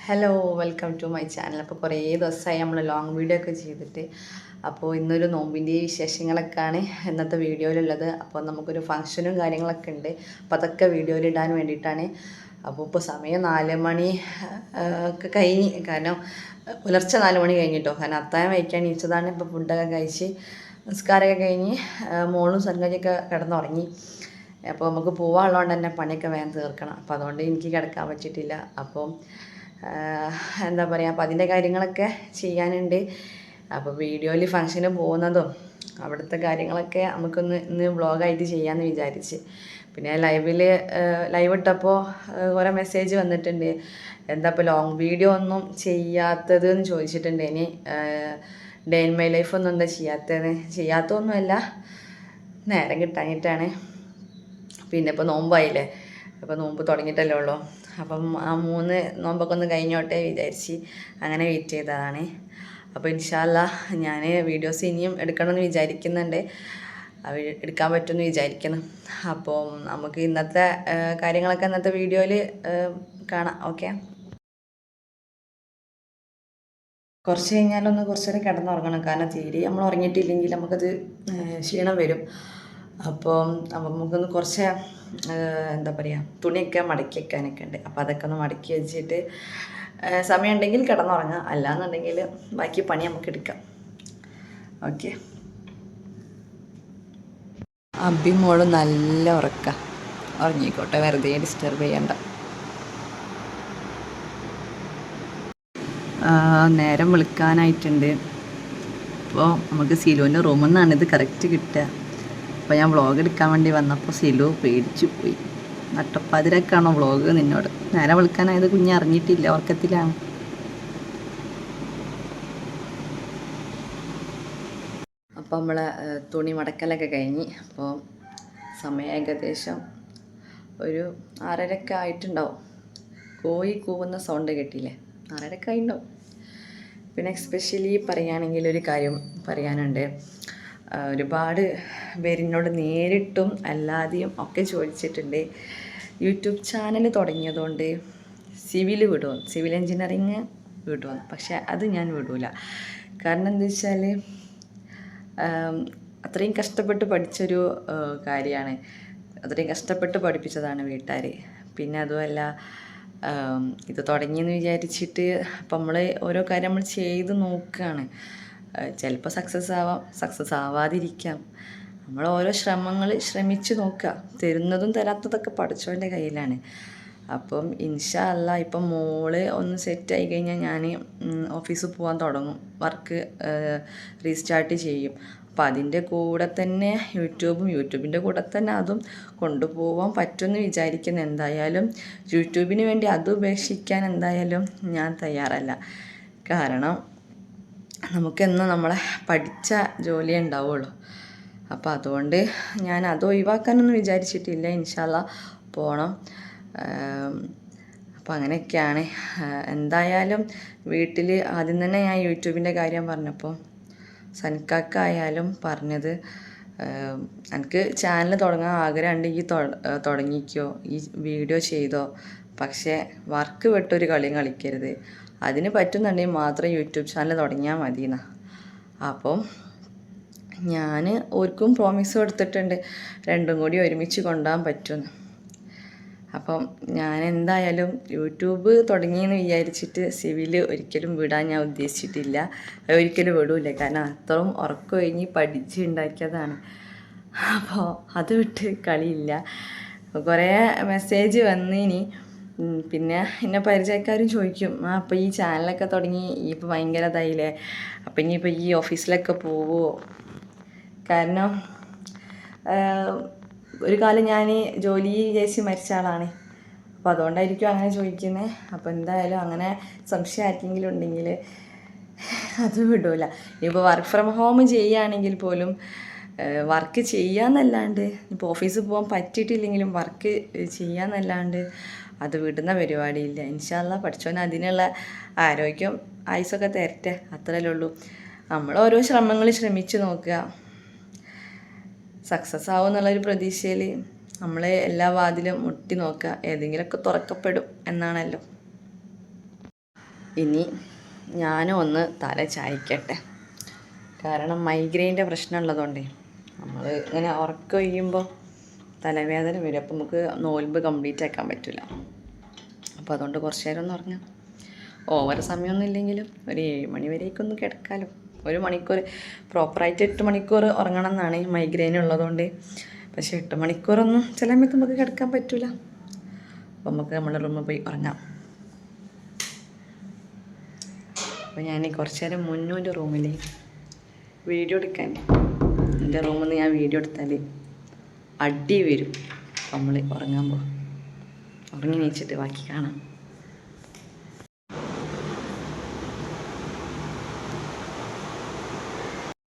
Hello welcome to my channel. അപ്പോൾ കുറേ ദിവസമായി നമ്മൾ ലോങ് വീഡിയോ ഒക്കെ ചെയ്തിട്ട്. അപ്പോൾ ഇന്നൊരു നോമ്പിൻ്റെ വിശേഷങ്ങളൊക്കെയാണ് ഇന്നത്തെ വീഡിയോയിലുള്ളത്. അപ്പോൾ നമുക്കൊരു ഫംഗ്ഷനും കാര്യങ്ങളൊക്കെ ഉണ്ട്. അപ്പോൾ അതൊക്കെ വീഡിയോയിൽ ഇടാൻ വേണ്ടിയിട്ടാണ്. അപ്പോൾ ഇപ്പോൾ സമയം 4 മണി ഒക്കെ കഴിഞ്ഞ്, കാരണം പുലർച്ചെ 4 മണി കഴിഞ്ഞിട്ടോ. കാരണം അത്താഴം വയ്ക്കാൻ ഇരിച്ചതാണ്. ഇപ്പോൾ ഫുഡൊക്കെ കഴിച്ച് നിസ്കാരമൊക്കെ കഴിഞ്ഞ് മോളും സംഗതിയൊക്കെ കിടന്നുറങ്ങി. അപ്പോൾ നമുക്ക് പോകാനുള്ളതുകൊണ്ട് തന്നെ പണിയൊക്കെ വേഗം തീർക്കണം. അപ്പോൾ അതുകൊണ്ട് എനിക്ക് കിടക്കാൻ പറ്റിയിട്ടില്ല. അപ്പോൾ എന്താ പറയുക, അപ്പോൾ അതിൻ്റെ കാര്യങ്ങളൊക്കെ ചെയ്യാനുണ്ട്. അപ്പോൾ വീഡിയോയിൽ ഫംഗ്ഷന് പോകുന്നതും അവിടുത്തെ കാര്യങ്ങളൊക്കെ നമുക്കൊന്ന് ഇന്ന് വ്ളോഗായിട്ട് ചെയ്യാമെന്ന് വിചാരിച്ച്. പിന്നെ ലൈവ് ഇട്ടപ്പോൾ കുറേ മെസ്സേജ് വന്നിട്ടുണ്ട്, എന്താ ഇപ്പോൾ ലോങ് വീഡിയോ ഒന്നും ചെയ്യാത്തത് എന്ന് ചോദിച്ചിട്ടുണ്ട്. ഇനി ഡേ ഇൻ മൈ ലൈഫ് ഒന്നും എന്താ ചെയ്യാത്തതൊന്നുമല്ല, നേരം കിട്ടാഞ്ഞിട്ടാണ്. പിന്നെ ഇപ്പോൾ നോമ്പായില്ലേ, അപ്പോൾ നോമ്പ് തുടങ്ങിയിട്ടല്ലേ ഉള്ളൂ. അപ്പം ആ 3 നോമ്പൊക്കെ ഒന്ന് കഴിഞ്ഞോട്ടെ വിചാരിച്ച് അങ്ങനെ വെയിറ്റ് ചെയ്തതാണ്. അപ്പോൾ ഇൻഷാ അല്ലാഹ് ഞാൻ വീഡിയോസ് ഇനിയും എടുക്കണമെന്ന് വിചാരിക്കുന്നുണ്ട്, എടുക്കാൻ പറ്റുമെന്ന് വിചാരിക്കുന്നു. അപ്പോൾ നമുക്ക് ഇന്നത്തെ കാര്യങ്ങളൊക്കെ ഇന്നത്തെ വീഡിയോയിൽ കാണാം. ഓക്കെ, കുറച്ച് കഴിഞ്ഞാലൊന്ന് കുറച്ചേരം കിടന്നുറങ്ങണം. കാരണം തീരെ നമ്മൾ ഉറങ്ങിയിട്ടില്ലെങ്കിൽ നമുക്കത് ക്ഷീണം വരും. അപ്പോൾ നമുക്കൊന്ന് കുറച്ച് എന്താ പറയുക, തുണിയൊക്കെ മടക്കി വെക്കാനൊക്കെ ഉണ്ട്. അപ്പോൾ അതൊക്കെ ഒന്ന് മടക്കി വെച്ചിട്ട് സമയം ഉണ്ടെങ്കിൽ കിടന്നുറങ്ങാം, അല്ലാന്നുണ്ടെങ്കിൽ ബാക്കി പണി നമുക്ക് എടുക്കാം. ഓക്കെ, അഭിമോള് നല്ല ഉറങ്ങിക്കോട്ടെ, വെറുതെ ഡിസ്റ്റർബ് ചെയ്യണ്ട. നേരം വെളുക്കാനായിട്ടുണ്ട്. അപ്പോൾ നമുക്ക് സിലുവിൻ്റെ റൂമിൽ നിന്നാണ് ഇത് കറക്റ്റ് കിട്ടുക. അപ്പോൾ ഞാൻ വ്ളോഗ് എടുക്കാൻ വേണ്ടി വന്നപ്പോൾ സിലു പേടിച്ചു പോയി. നട്ടപ്പാതിരക്കാണോ വ്ളോഗ് നിന്നോട്? നേരെ വിളിക്കാനായത് കുഞ്ഞ് അറിഞ്ഞിട്ടില്ല, ഉറക്കത്തിലാണ്. അപ്പോൾ നമ്മളെ തുണി മടക്കലൊക്കെ കഴിഞ്ഞ്, അപ്പോൾ സമയം ഏകദേശം ഒരു 6:30 ആയിട്ടുണ്ടാവും. കോഴി കൂവുന്ന സൗണ്ട് കേട്ടില്ലേ? 6:30 ആയിട്ടുണ്ടാവും. പിന്നെ എസ്പെഷ്യലി പറയുകയാണെങ്കിൽ ഒരു കാര്യം പറയാനുണ്ട്. ഒരുപാട് പേരിനോട് നേരിട്ടും അല്ലാതെയും ഒക്കെ ചോദിച്ചിട്ടുണ്ട്, യൂട്യൂബ് ചാനൽ തുടങ്ങിയതുകൊണ്ട് സിവിൽ എൻജിനീയറിങ് വിടുമെന്ന്. പക്ഷെ അത് ഞാൻ വിടൂല. കാരണം എന്താ വെച്ചാൽ അത്രയും കഷ്ടപ്പെട്ട് പഠിച്ചൊരു കാര്യമാണ്, അത്രയും കഷ്ടപ്പെട്ട് പഠിപ്പിച്ചതാണ് വീട്ടുകാർ. പിന്നെ അതുമല്ല, ഇത് തുടങ്ങിയെന്ന് വിചാരിച്ചിട്ട് അപ്പം നമ്മൾ ഓരോ കാര്യം നമ്മൾ ചെയ്ത് നോക്കുകയാണ്. ചിലപ്പോൾ സക്സസ് ആവാതിരിക്കാം. നമ്മൾ ഓരോ ശ്രമിച്ച് നോക്കുക. തരുന്നതും തരാത്തതൊക്കെ പഠിച്ചവൻ്റെ കയ്യിലാണ്. അപ്പം ഇൻഷാ അല്ലാ ഇപ്പം മോള് ഒന്ന് സെറ്റായി കഴിഞ്ഞാൽ ഞാൻ ഓഫീസിൽ പോകാൻ തുടങ്ങും, വർക്ക് റീസ്റ്റാർട്ട് ചെയ്യും. അപ്പം അതിൻ്റെ കൂടെ തന്നെ യൂട്യൂബിൻ്റെ കൂടെ തന്നെ അതും കൊണ്ടുപോകാൻ പറ്റുമെന്ന് വിചാരിക്കുന്നു. എന്തായാലും യൂട്യൂബിന് വേണ്ടി അത് ഉപേക്ഷിക്കാൻ എന്തായാലും ഞാൻ തയ്യാറല്ല. കാരണം നമുക്കെന്നും നമ്മളെ പഠിച്ച ജോലിയേ ഉണ്ടാവുള്ളൂ. അപ്പോൾ അതുകൊണ്ട് ഞാൻ അത് ഒഴിവാക്കാനൊന്നും വിചാരിച്ചിട്ടില്ല. ഇൻഷാ അല്ലാ പോകണം. അപ്പോൾ അങ്ങനെയൊക്കെയാണ്. എന്തായാലും വീട്ടിൽ ആദ്യം തന്നെ ഞാൻ യൂട്യൂബിൻ്റെ കാര്യം പറഞ്ഞപ്പോൾ സനിക്കാക്കായാലും പറഞ്ഞത്, എനിക്ക് ചാനൽ തുടങ്ങാൻ ആഗ്രഹമുണ്ടെങ്കിൽ തുടങ്ങിക്കോ, ഈ വീഡിയോ ചെയ്തോ, പക്ഷേ വർക്ക് വിട്ടൊരു കളിയും കളിക്കരുത്, അതിന് പറ്റുന്നുണ്ടെങ്കിൽ മാത്രം യൂട്യൂബ് ചാനൽ തുടങ്ങിയാൽ മതി എന്നാ. അപ്പം ഞാൻ ഓർക്കും പ്രോമിസ് കൊടുത്തിട്ടുണ്ട്, രണ്ടും കൂടി ഒരുമിച്ച് കൊണ്ടുപോകാൻ പറ്റുമെന്ന്. അപ്പം ഞാൻ എന്തായാലും യൂട്യൂബ് തുടങ്ങിയെന്ന് വിചാരിച്ചിട്ട് സിവിൽ ഒരിക്കലും വിടാൻ ഞാൻ ഉദ്ദേശിച്ചിട്ടില്ല, ഒരിക്കലും വിടൂല. കാരണം അത്രയും ഉറക്കം കഴിഞ്ഞ് പഠിച്ച് ഉണ്ടാക്കിയതാണ്. അപ്പോൾ അത് വിട്ട് കളിയില്ല. കുറേ മെസ്സേജ് വന്നിനി. പിന്നെ എന്നെ പരിചയക്കാരും ചോദിക്കും, അപ്പോൾ ഈ ചാനലൊക്കെ തുടങ്ങി ഇപ്പോൾ ഭയങ്കര ഇതായില്ലേ, അപ്പം ഇനിയിപ്പോൾ ഈ ഓഫീസിലൊക്കെ പോവുമോ? കാരണം ഒരു കാലം ഞാൻ ജോലി വിചാരിച്ച് മരിച്ച ആളാണ്. അപ്പോൾ അതുകൊണ്ടായിരിക്കും അങ്ങനെ ചോദിക്കുന്നത്. അപ്പോൾ എന്തായാലും അങ്ങനെ സംശയം ആർക്കെങ്കിലും ഉണ്ടെങ്കിൽ അത് വിടൂല. ഇപ്പോൾ വർക്ക് ഫ്രം ഹോം ചെയ്യുകയാണെങ്കിൽ പോലും വർക്ക് ചെയ്യാന്നല്ലാണ്ട്, ഇപ്പോൾ ഓഫീസിൽ പോകാൻ പറ്റിയിട്ടില്ലെങ്കിലും വർക്ക് ചെയ്യാന്നല്ലാണ്ട് അത് വിടുന്ന പരിപാടിയില്ല. ഇൻഷാ അല്ലാ പഠിച്ചോൻ അതിനുള്ള ആരോഗ്യം ആയുസ്സൊക്കെ തരട്ടെ, അത്രയല്ലേ ഉള്ളൂ. നമ്മൾ ഓരോ ശ്രമിച്ച് നോക്കുക, സക്സസ് ആവും എന്നുള്ളൊരു പ്രതീക്ഷയിൽ നമ്മൾ എല്ലാ വാതിലും മുട്ടി നോക്കുക, ഏതെങ്കിലുമൊക്കെ തുറക്കപ്പെടും എന്നാണല്ലോ. ഇനി ഞാനും ഒന്ന് തല ചായ്ക്കട്ടെ. കാരണം മൈഗ്രെയിൻ്റെ പ്രശ്നമുള്ളതുകൊണ്ടേ നമ്മൾ ഇങ്ങനെ ഉറക്കം കഴിയുമ്പോൾ തലവേദന വരും. അപ്പോൾ നമുക്ക് നോൽമ്പ് കംപ്ലീറ്റ് ആക്കാൻ പറ്റില്ല. അപ്പോൾ അതുകൊണ്ട് കുറച്ച് നേരം ഒന്ന് ഉറങ്ങാം. ഓവർ സമയമൊന്നും ഇല്ലെങ്കിലും ഒരു 7 മണി വരേക്കൊന്ന് കിടക്കാമല്ലോ. 1 മണിക്കൂർ പ്രോപ്പറായിട്ട് 8 മണിക്കൂർ ഉറങ്ങണം എന്നാണ് ഈ മൈഗ്രെയിൻ ഉള്ളതുകൊണ്ട്. പക്ഷേ 8 മണിക്കൂറൊന്നും ചില സമയത്ത് നമുക്ക് കിടക്കാൻ പറ്റില്ല. അപ്പോൾ നമുക്ക് നമ്മുടെ റൂമിൽ പോയി ഉറങ്ങാം. അപ്പോൾ ഞാൻ കുറച്ച് നേരം മുന്നൂൻ്റെ റൂമിൽ വീഡിയോ എടുക്കാൻ, എൻ്റെ റൂമിൽ നിന്ന് ഞാൻ വീഡിയോ എടുത്താൽ അടി വരും. നമ്മൾ ഉറങ്ങാൻ പോകും. ഉറങ്ങി നീച്ചിട്ട് ബാക്കി കാണാം.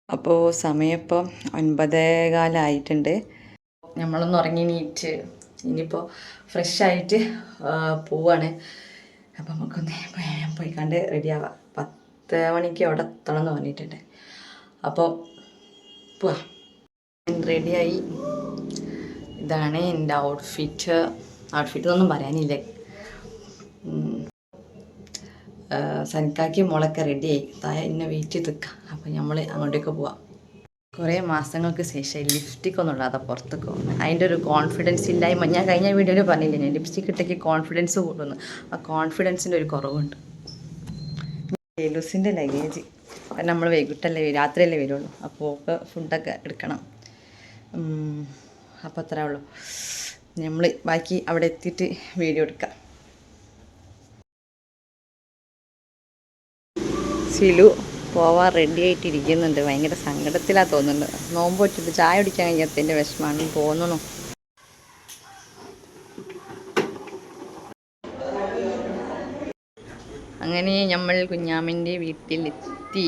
അപ്പോൾ സമയം ഇപ്പോൾ 9:15 നമ്മളൊന്ന് ഉറങ്ങി നീറ്റ് ഇനിയിപ്പോൾ ഫ്രഷായിട്ട് പോവാണ്. അപ്പോൾ നമുക്കൊന്ന് പോയി കണ്ട് റെഡിയാവാം. 10 മണിക്ക് അവിടെ എത്തണം എന്ന് പറഞ്ഞിട്ടുണ്ട്. അപ്പോൾ പോവാ. റെഡിയായി. ഇതാണ് എൻ്റെ ഔട്ട്ഫിറ്റ് ഒന്നും പറയാനില്ല. സനിക്കാക്കി മോളൊക്കെ റെഡിയായി താഴെ എന്നെ വെയിറ്റ് ചെയ്ത് നിൽക്കാം. അപ്പോൾ നമ്മൾ അങ്ങോട്ടേക്ക് പോവാം. കുറേ മാസങ്ങൾക്ക് ശേഷം ലിപ്സ്റ്റിക് ഒന്നും ഇടാതെ പുറത്തേക്ക് പോകുന്നത്. അതിൻ്റെ ഒരു കോൺഫിഡൻസ് ഇല്ലായ്മ ഞാൻ കഴിഞ്ഞ വീഡിയോയിൽ പറഞ്ഞില്ലേ, ഞാൻ ലിപ്സ്റ്റിക് ഇട്ടേക്ക് കോൺഫിഡൻസ് കൂടുന്നു. ആ കോൺഫിഡൻസിൻ്റെ ഒരു കുറവുണ്ട്. ലേലൂസിൻ്റെ ലഗേജ് കാരണം നമ്മൾ വൈകിട്ടല്ലേ രാത്രിയല്ലേ വരുള്ളൂ. അപ്പോൾ ഫുഡൊക്കെ എടുക്കണം. അപ്പോൾ അത്രേ ഉള്ളൂ. നമ്മൾ ബാക്കി അവിടെ എത്തിയിട്ട് വീഡിയോ എടുക്കാം. സിലു പോവാൻ റെഡി ആയിട്ടിരിക്കുന്നുണ്ട്. ഭയങ്കര സങ്കടത്തിലാണ് തോന്നുന്നുണ്ട്. നോമ്പ് വെച്ചിട്ട് ചായ കുടിക്കാൻ കഴിഞ്ഞത്തിൻ്റെ വിഷമാണ് തോന്നുന്നു. അങ്ങനെ നമ്മൾ കുഞ്ഞാമ്മൻ്റെ വീട്ടിലെത്തി.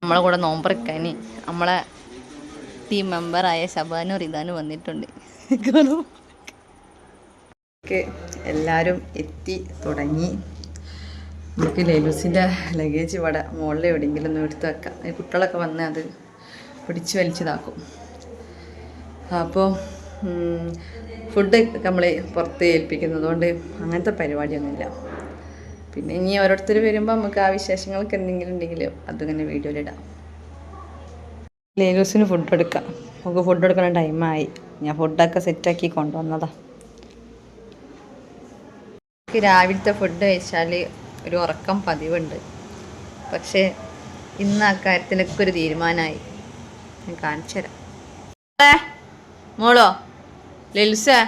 നമ്മളെ കൂടെ നോമ്പറക്കാൻ നമ്മളെ ടീം മെമ്പറായ ശബാനും റിദാനും വന്നിട്ടുണ്ട്. എല്ലാവരും എത്തി തുടങ്ങി. നമുക്ക് ലേലൂസിൻ്റെ ലഗേജ് ഇവിടെ മുകളിൽ എവിടെയെങ്കിലും ഒന്ന് എടുത്ത് വെക്കാം. കുട്ടികളൊക്കെ വന്ന് അത് പിടിച്ച് വലിച്ചതാക്കും. അപ്പോൾ ഫുഡ് നമ്മൾ പുറത്ത് ഏൽപ്പിക്കുന്നതുകൊണ്ട് അങ്ങനത്തെ പരിപാടിയൊന്നുമില്ല. പിന്നെ ഇനി ഓരോരുത്തർ വരുമ്പോൾ നമുക്ക് ആ വിശേഷങ്ങൾക്ക് എന്തെങ്കിലും ഉണ്ടെങ്കിൽ അതിങ്ങനെ വീഡിയോയിലിടാം. ലേലൂസിന് ഫുഡ് എടുക്കാം. നമുക്ക് ഫുഡ് എടുക്കുന്ന ടൈമായി. ഞാൻ ഫുഡൊക്കെ സെറ്റാക്കി കൊണ്ടുവന്നതാണ്. രാവിലത്തെ ഫുഡ് കഴിച്ചാൽ ഒരു ഉറക്കം പതിവുണ്ട്. പക്ഷേ ഇന്ന് ആ കാര്യത്തിലൊക്കെ ഒരു തീരുമാനമായി. ഞാൻ കാണിച്ചു തരാം. മോളോ ലെലുസേ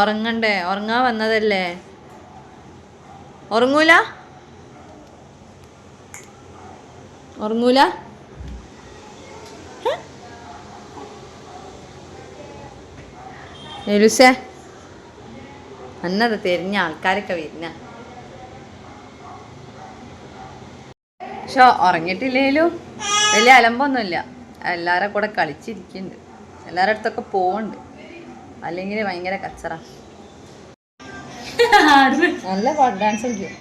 ഉറങ്ങണ്ടേ? ഉറങ്ങാൻ വന്നതല്ലേ? ഉറങ്ങൂല ലെലുസേ അന്നത് തിരിഞ്ഞ ആൾക്കാരൊക്കെ വരുന്ന. പക്ഷെ ഉറങ്ങിയിട്ടില്ലേലും വലിയ അലമ്പൊന്നുമില്ല. എല്ലാവരുടെ കൂടെ കളിച്ചിരിക്കുന്നുണ്ട്. എല്ലാവരുടെ അടുത്തൊക്കെ പോകുന്നുണ്ട്. അല്ലെങ്കിൽ ഭയങ്കര കച്ചറ. നല്ല പാട്ട് ഡാൻസ് കളിക്കും.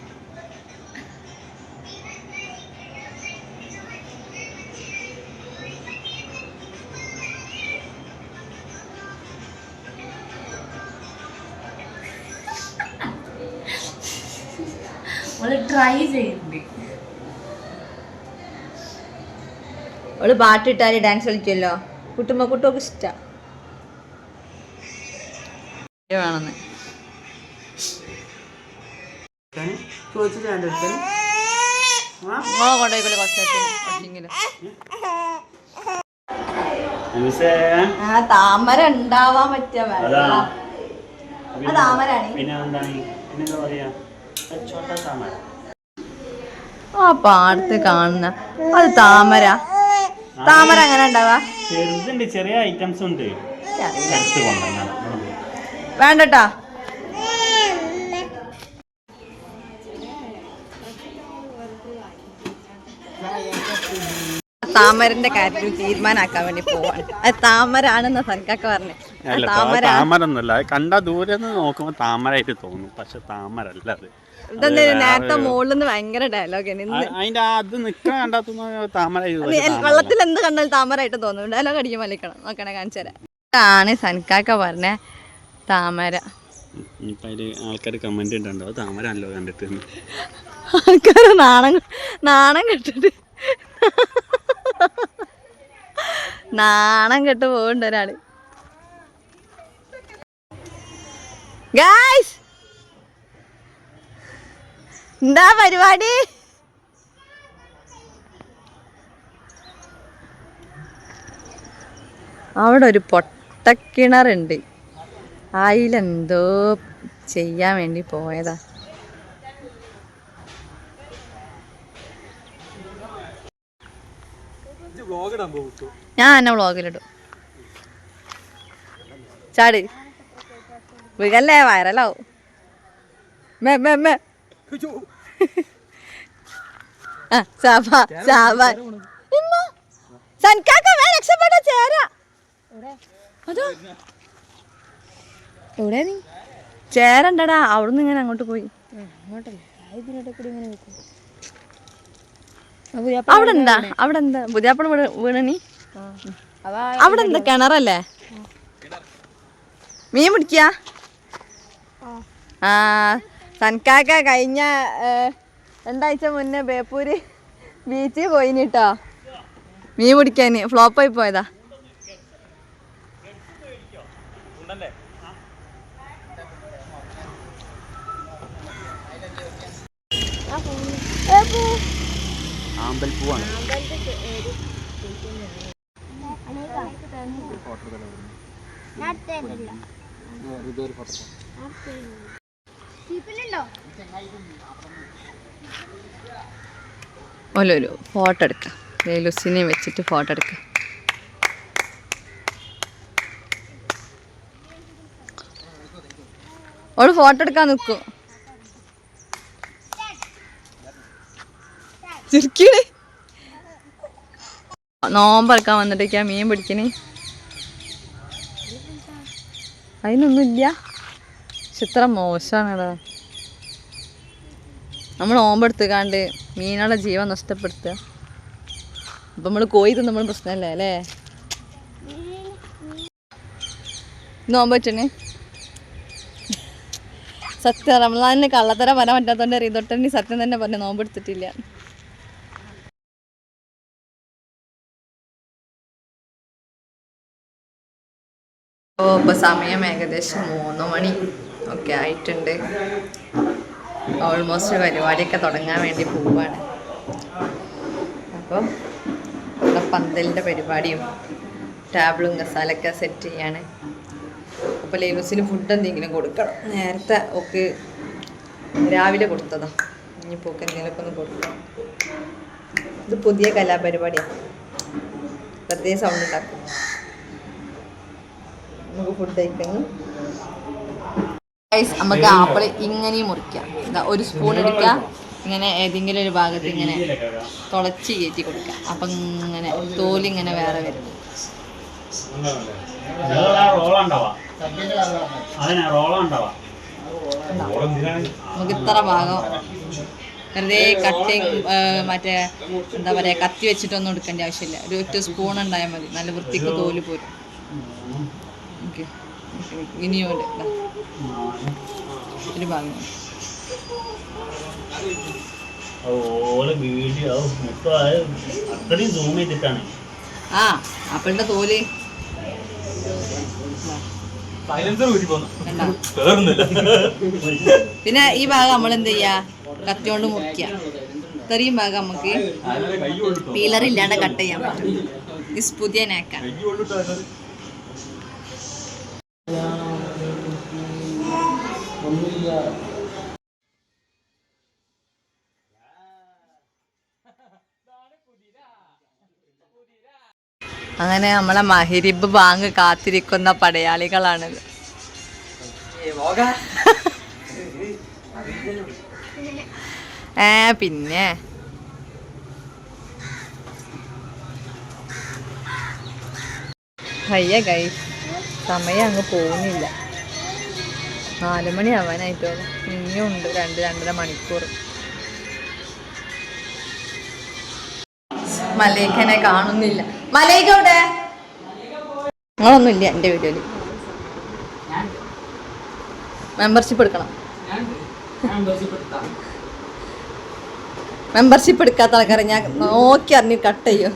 ട്രൈ ചെയ്യുന്നുണ്ട്. അവള് പാട്ടിട്ടാല് ഡാൻസ് കളിക്കുമല്ലോ. കുട്ടുമ്പൊക്കെ ഇഷ്ടമാണ് വേണമെന്ന് കൊണ്ടോയിക്കോളെ കുറച്ചെങ്കിലും. ആ താമര ഉണ്ടാവാൻ പറ്റിയ താമരാണ്. ആ പാടത്ത് കാണുന്ന അത് താമര അങ്ങനെ ഉണ്ടാവാ? ചെറിയ ഐറ്റംസ് ഉണ്ട്. വേണ്ടട്ടാ. താമരന്റെ കാര്യത്തിൽ തീരുമാനാക്കാൻ വേണ്ടി പോവാണ്. അത് താമരാണെന്ന സർക്കൊക്കെ പറഞ്ഞു. താമരൊന്നുമല്ല, കണ്ട ദൂരെ നോക്കുമ്പോ താമരായിട്ട് തോന്നും, പക്ഷെ താമരല്ല അത്. ഇതെന്താ നേരത്തെ മുകളിൽ നിന്ന് ഭയങ്കര ഡയലോഗ് അതിന്റെ അത് നിക്കണ കണ്ടാത്തുന്ന താമര വെള്ളത്തിൽ എന്ത് കണ്ടാലും താമരായിട്ട് തോന്നുന്നു. ഡയലോഗ് അടിക്കാൻ വലിക്കണം. നോക്കണേ കാണിച്ചു തരാം. ആണ് സൻകാക്ക പറഞ്ഞ താമര. ആൾക്കാർ കമന്റ് ഉണ്ടോ താമരല്ലോ കണ്ടിട്ട്. ആൾക്കാര് നാണം കെട്ടിട്ട് നാണം കെട്ട് പോകണ്ട ഒരാള്. ഗായ്സ് എന്താ പരിപാടി? അവിടെ ഒരു പൊട്ടക്കിണറുണ്ട്. അതിലെന്തോ ചെയ്യാൻ വേണ്ടി പോയതാ. ഞാൻ എന്നെ വ്ളോഗിലിടും. ചാടി വീകല്ലേ, വൈറലാവും. എവിടെ നീ? ചേരണ്ടടാ, അവിടുന്ന് ഇങ്ങനെ അങ്ങോട്ട് പോയി. അവിടെ എന്താ? അവിടെ എന്താ പുതിയാപ്പള വീണ? നീ അവിടെ എന്താ കിണറല്ലേ? മീൻ പിടിക്ക? ആ സൻകാക്ക കഴിഞ്ഞ 2 ആഴ്ച മുന്നേ ബേപ്പൂര് ബീച്ചിൽ പോയിട്ടോ മീൻ പിടിക്കാന്. ഫ്ലോപ്പായി പോയതാ. ആമ്പൽപ്പൂവാണ്. ഒരു ഫോട്ടോ എടുക്കാം. ലുസിനെ വെച്ചിട്ട് ഫോട്ടോ എടുക്കാം. ഓള് ഫോട്ടോ എടുക്കാൻ നിൽക്കും. ചിരിക്കണേ. നോമ്പെടുക്കാൻ വന്നിട്ടേക്കാ മീൻ പിടിക്കണേ. അതിനൊന്നുമില്ല. പക്ഷെ ഇത്ര മോശമാണടാ. നമ്മൾ നോമ്പെടുത്തുകാണ്ട് മീനുകളുടെ ജീവൻ നഷ്ടപ്പെടുത്തുക. അപ്പം നമ്മൾ കോഴി നമ്മൾ പ്രശ്നമല്ലേ അല്ലേ? നോമ്പ് വെച്ചേ സത്യം. റമളാനിന് കള്ളത്തരം പറയാൻ പറ്റാത്തതുകൊണ്ട് റീതൊട്ടനി സത്യം തന്നെ പറഞ്ഞു നോമ്പെടുത്തിട്ടില്ല. ഇപ്പോൾ സമയം ഏകദേശം 3 മണി ഒക്കെ ആയിട്ടുണ്ട്. ഓൾമോസ്റ്റ് പരിപാടിയൊക്കെ തുടങ്ങാൻ വേണ്ടി പോവാണ്. അപ്പം ഇവിടെ പന്തലിൻ്റെ പരിപാടിയും ടേബിളും കസാലൊക്കെ സെറ്റ് ചെയ്യാണ്. അപ്പോൾ ലേലൂസിന് ഫുഡ് എന്തെങ്കിലും കൊടുക്കണം. നേരത്തെ ഒക്കെ രാവിലെ കൊടുത്തതാ. ഇനിയിപ്പോൾ ഒക്കെ എന്തെങ്കിലുമൊക്കെ ഒന്ന് കൊടുക്കണം. ഇത് പുതിയ കലാപരിപാടിയാണ്. പ്രത്യേക സൗണ്ട് ഉണ്ടാക്കും. നമുക്ക് ഫുഡ് കഴിക്കണം. നമുക്ക് ആപ്പിൾ ഇങ്ങനെയും മുറിക്കാം. ഒരു സ്പൂൺ എടുക്കുക, ഇങ്ങനെ ഏതെങ്കിലും ഒരു ഭാഗത്ത് ഇങ്ങനെ തുളച്ച് കയറ്റി കൊടുക്കാം. അപ്പം ഇങ്ങനെ തോലിങ്ങനെ വേറെ വരും. നമുക്ക് ഇത്ര ഭാഗം വെറുതെ കട്ടിങ് മറ്റേ എന്താ പറയുക കത്തി വെച്ചിട്ടൊന്നും എടുക്കേണ്ട ആവശ്യമില്ല. ഒരു 1 സ്പൂൺ ഉണ്ടായാൽ മതി. നല്ല വൃത്തിക്ക് തോല് പോരും. ഓക്കെ, ഇനിയോട് ഒരു ഭാഗം ആ ആപ്പിളിന്റെ തോല് പിന്നെ ഈ ഭാഗം നമ്മൾ എന്ത് ചെയ്യാ കത്തി കൊണ്ട് മുറിക്കുക. ഇത്രയും ഭാഗം നമുക്ക് പീലറില്ലാണ്ട് കട്ട് ചെയ്യാൻ പറ്റും. ഇത് പുതിയ നാക്കാണ്. അങ്ങനെ നമ്മളെ മഹരിബ് ബാങ്ക് കാത്തിരിക്കുന്ന പടയാളികളാണിത്. പിന്നെ സമയം അങ്ങ് പോകുന്നില്ല. 4 മണിയാവാനായിട്ടോ. ഇനിയും ഉണ്ട് 2-2.5 മണിക്കൂർ. മലൈക്കനെ കാണുന്നില്ല. മലൈക്ക അവിടെ നിങ്ങളൊന്നുമില്ല എൻ്റെ വീഡിയോയിൽ. മെമ്പർഷിപ്പ് എടുക്കണം. മെമ്പർഷിപ്പ് എടുക്കാത്ത ആൾക്കാരെ ഞാൻ നോക്കി അറിഞ്ഞ് കട്ട് ചെയ്യും.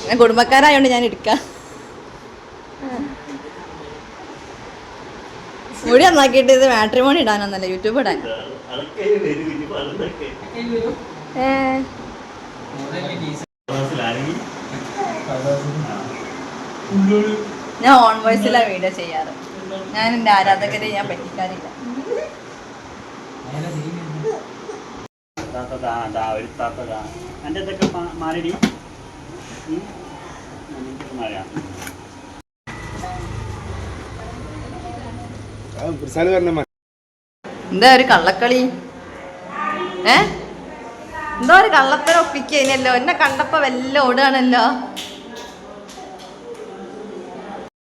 ഞാൻ കുടുംബക്കാരായോണ്ട് ഞാൻ എടുക്കാം. മുടി നന്നാക്കിയിട്ട് ഇത് മാട്രിമോണി ഇടാനൊന്നല്ല, യൂട്യൂബ് ഇടാൻ. ഞാൻ ഓൺ വോയിസിലാണ് വീഡിയോ ചെയ്യാറ്. ഞാൻ എൻ്റെ ആരാധകരെ ഞാൻ പറ്റിക്കാറില്ല. എന്താ ഒരു കള്ളക്കളി? എന്താ ഒരു കള്ളത്തരം ഒപ്പിക്കഴിഞ്ഞല്ലോ. എന്നെ കണ്ടപ്പോ വല്ല ഓടുകയാണല്ലോ.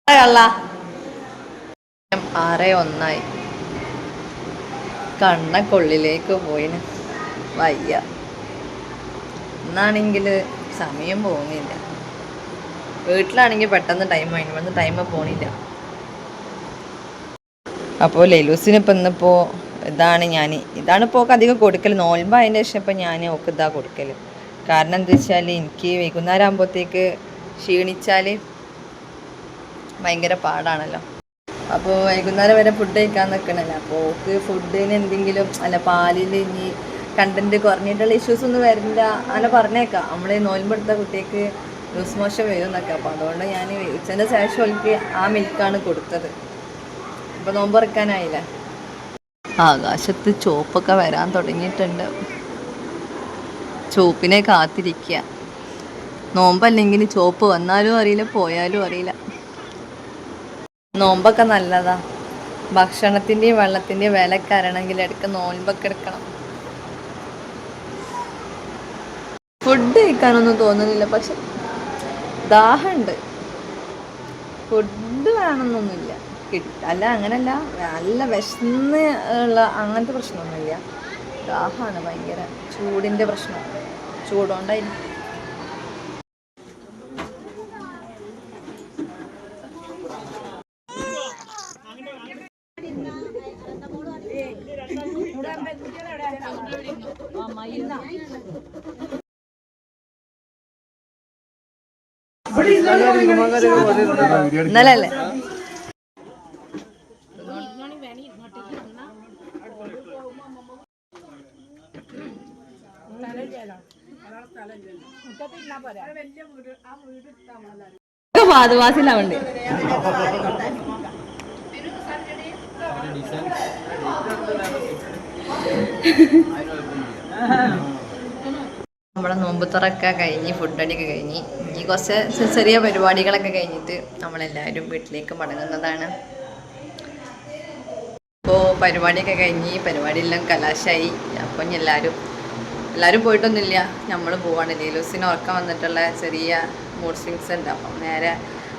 കള്ള 6:01 കണ്ണക്കൊള്ളിലേക്ക് പോയിന്. വയ്യ. എന്നാണെങ്കിൽ സമയം പോകുന്നില്ല. വീട്ടിലാണെങ്കിൽ പെട്ടെന്ന് ടൈം ആയി, ഇവിടുന്ന് ടൈം പോണില്ല. അപ്പോൾ ലെലൂസിനിപ്പോൾ ഇന്നിപ്പോൾ ഇതാണിപ്പോൾ അധികം കൊടുക്കൽ. നോൽമ്പായതിൻ്റെ ശേഷം ഇപ്പം ഞാൻ ഓക്ക് ഇതാ കൊടുക്കൽ. കാരണം എന്താ വെച്ചാൽ എനിക്ക് വൈകുന്നേരം ആകുമ്പോഴത്തേക്ക് ക്ഷീണിച്ചാൽ ഭയങ്കര പാടാണല്ലോ. അപ്പോൾ വൈകുന്നേരം വരെ ഫുഡ് കഴിക്കാൻ നിൽക്കണല്ലോ. അപ്പോൾ ഓക്ക് ഫുഡിന് എന്തെങ്കിലും പാലിൽ ഇനി കണ്ടൻറ്റ് കുറഞ്ഞിട്ടുള്ള ഇഷ്യൂസ് ഒന്നും വരില്ല അങ്ങനെ പറഞ്ഞേക്കാം. നമ്മൾ നോൽമ്പെടുത്ത കുട്ടിക്ക് ലൂസ് മോഷൻ വരും എന്നൊക്കെ. അപ്പോൾ അതുകൊണ്ട് ഞാൻ ഉച്ചൻ്റെ ശേഷം ഓൾക്ക് ആ മിൽക്കാണ് കൊടുത്തത്. ഇപ്പോൾ നോമ്പ് തുറക്കാനായില്ലേ. ആകാശത്ത് ചോപ്പൊക്കെ വരാൻ തുടങ്ങിയിട്ടുണ്ട്. ചോപ്പിനെ കാത്തിരിക്കുക. നോമ്പല്ലെങ്കിൽ ചോപ്പ് വന്നാലും അറിയില്ല പോയാലും അറിയില്ല. നോമ്പൊക്കെ നല്ലതാ. ഭക്ഷണത്തിൻ്റെയും വെള്ളത്തിൻ്റെയും വിലയൊക്കെ അറിയണമെങ്കിൽ ഇടയ്ക്ക് നോമ്പൊക്കെ എടുക്കണം. ഫുഡ് കഴിക്കാനൊന്നും തോന്നുന്നില്ല, പക്ഷെ ദാഹമുണ്ട്. ഫുഡ് വേണമെന്നൊന്നുമില്ല. അല്ല അങ്ങനല്ല, നല്ല വിശന്ന് ഉള്ള അങ്ങനത്തെ പ്രശ്നമൊന്നുമില്ല. ദാഹമാണ് ഭയങ്കര. ചൂടിൻ്റെ പ്രശ്നം. ചൂടുകൊണ്ടായിരിക്കും. ഇന്നലെ അല്ലേ ആദിവാസിയിലാവണ്ടേ. നമ്മളെ നോമ്പുതുറൊക്കെ കഴിഞ്ഞ് ഫുഡടിയൊക്കെ കഴിഞ്ഞ് ഇനി കുറച്ച് ചെറിയ പരിപാടികളൊക്കെ കഴിഞ്ഞിട്ട് നമ്മളെല്ലാവരും വീട്ടിലേക്ക് മടങ്ങുന്നതാണ്. അപ്പോൾ പരിപാടിയൊക്കെ കഴിഞ്ഞ് പരിപാടിയെല്ലാം കലാശായി. അപ്പം ഇനി എല്ലാവരും പോയിട്ടൊന്നുമില്ല, നമ്മൾ പോവാണ്. ലേലൂസിന് ഉറക്കം വന്നിട്ടുള്ള ചെറിയ മൂഡ് സ്വിങ്സ് ഉണ്ട്. അപ്പം നേരെ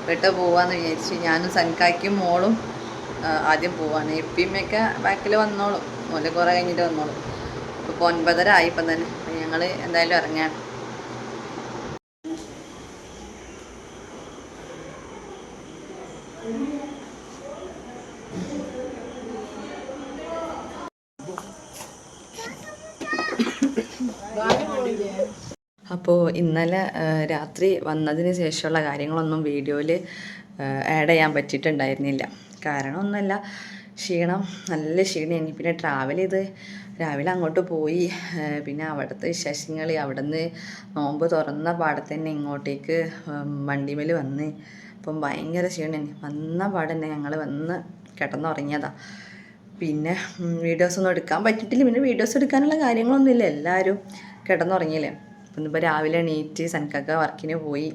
വീട്ടിൽ പോവാന്ന് വിചാരിച്ച് ഞാനും സൻകായ്ക്കും മോളും ആദ്യം പോവാണ്. ഇപ്പിമ്മയൊക്കെ ബാക്കിൽ വന്നോളും, മോലെ കുറേ കഴിഞ്ഞിട്ട് വന്നോളും. അപ്പോൾ 9:30 ആയിപ്പം തന്നെ. അപ്പം ഞങ്ങൾ എന്തായാലും ഇറങ്ങാണ്. അപ്പോൾ ഇന്നലെ രാത്രി വന്നതിന് ശേഷമുള്ള കാര്യങ്ങളൊന്നും വീഡിയോയിൽ ആഡ് ചെയ്യാൻ പറ്റിയിട്ടുണ്ടായിരുന്നില്ല. കാരണം ഒന്നുമല്ല, ക്ഷീണം, നല്ല ക്ഷീണമാണ്. പിന്നെ രാവിലെ അങ്ങോട്ട് പോയി. പിന്നെ അവിടുത്തെ വിശേഷങ്ങൾ, അവിടെ നിന്ന് നോമ്പ് തുറന്ന പാടത്ത് തന്നെ ഇങ്ങോട്ടേക്ക് വണ്ടിമേൽ വന്ന്. അപ്പം ഭയങ്കര ക്ഷീണമാണ്. വന്ന പാടന്നെ ഞങ്ങൾ വന്ന് കിടന്നുറങ്ങിയതാണ്. പിന്നെ വീഡിയോസൊന്നും എടുക്കാൻ പറ്റിയിട്ടില്ല. പിന്നെ വീഡിയോസ് എടുക്കാനുള്ള കാര്യങ്ങളൊന്നുമില്ല, എല്ലാവരും കിടന്നുറങ്ങിയില്ലേ. അപ്പം ഇന്നിപ്പോൾ രാവിലെ എണീറ്റ് സൻകാക്ക വർക്കിന് പോയി.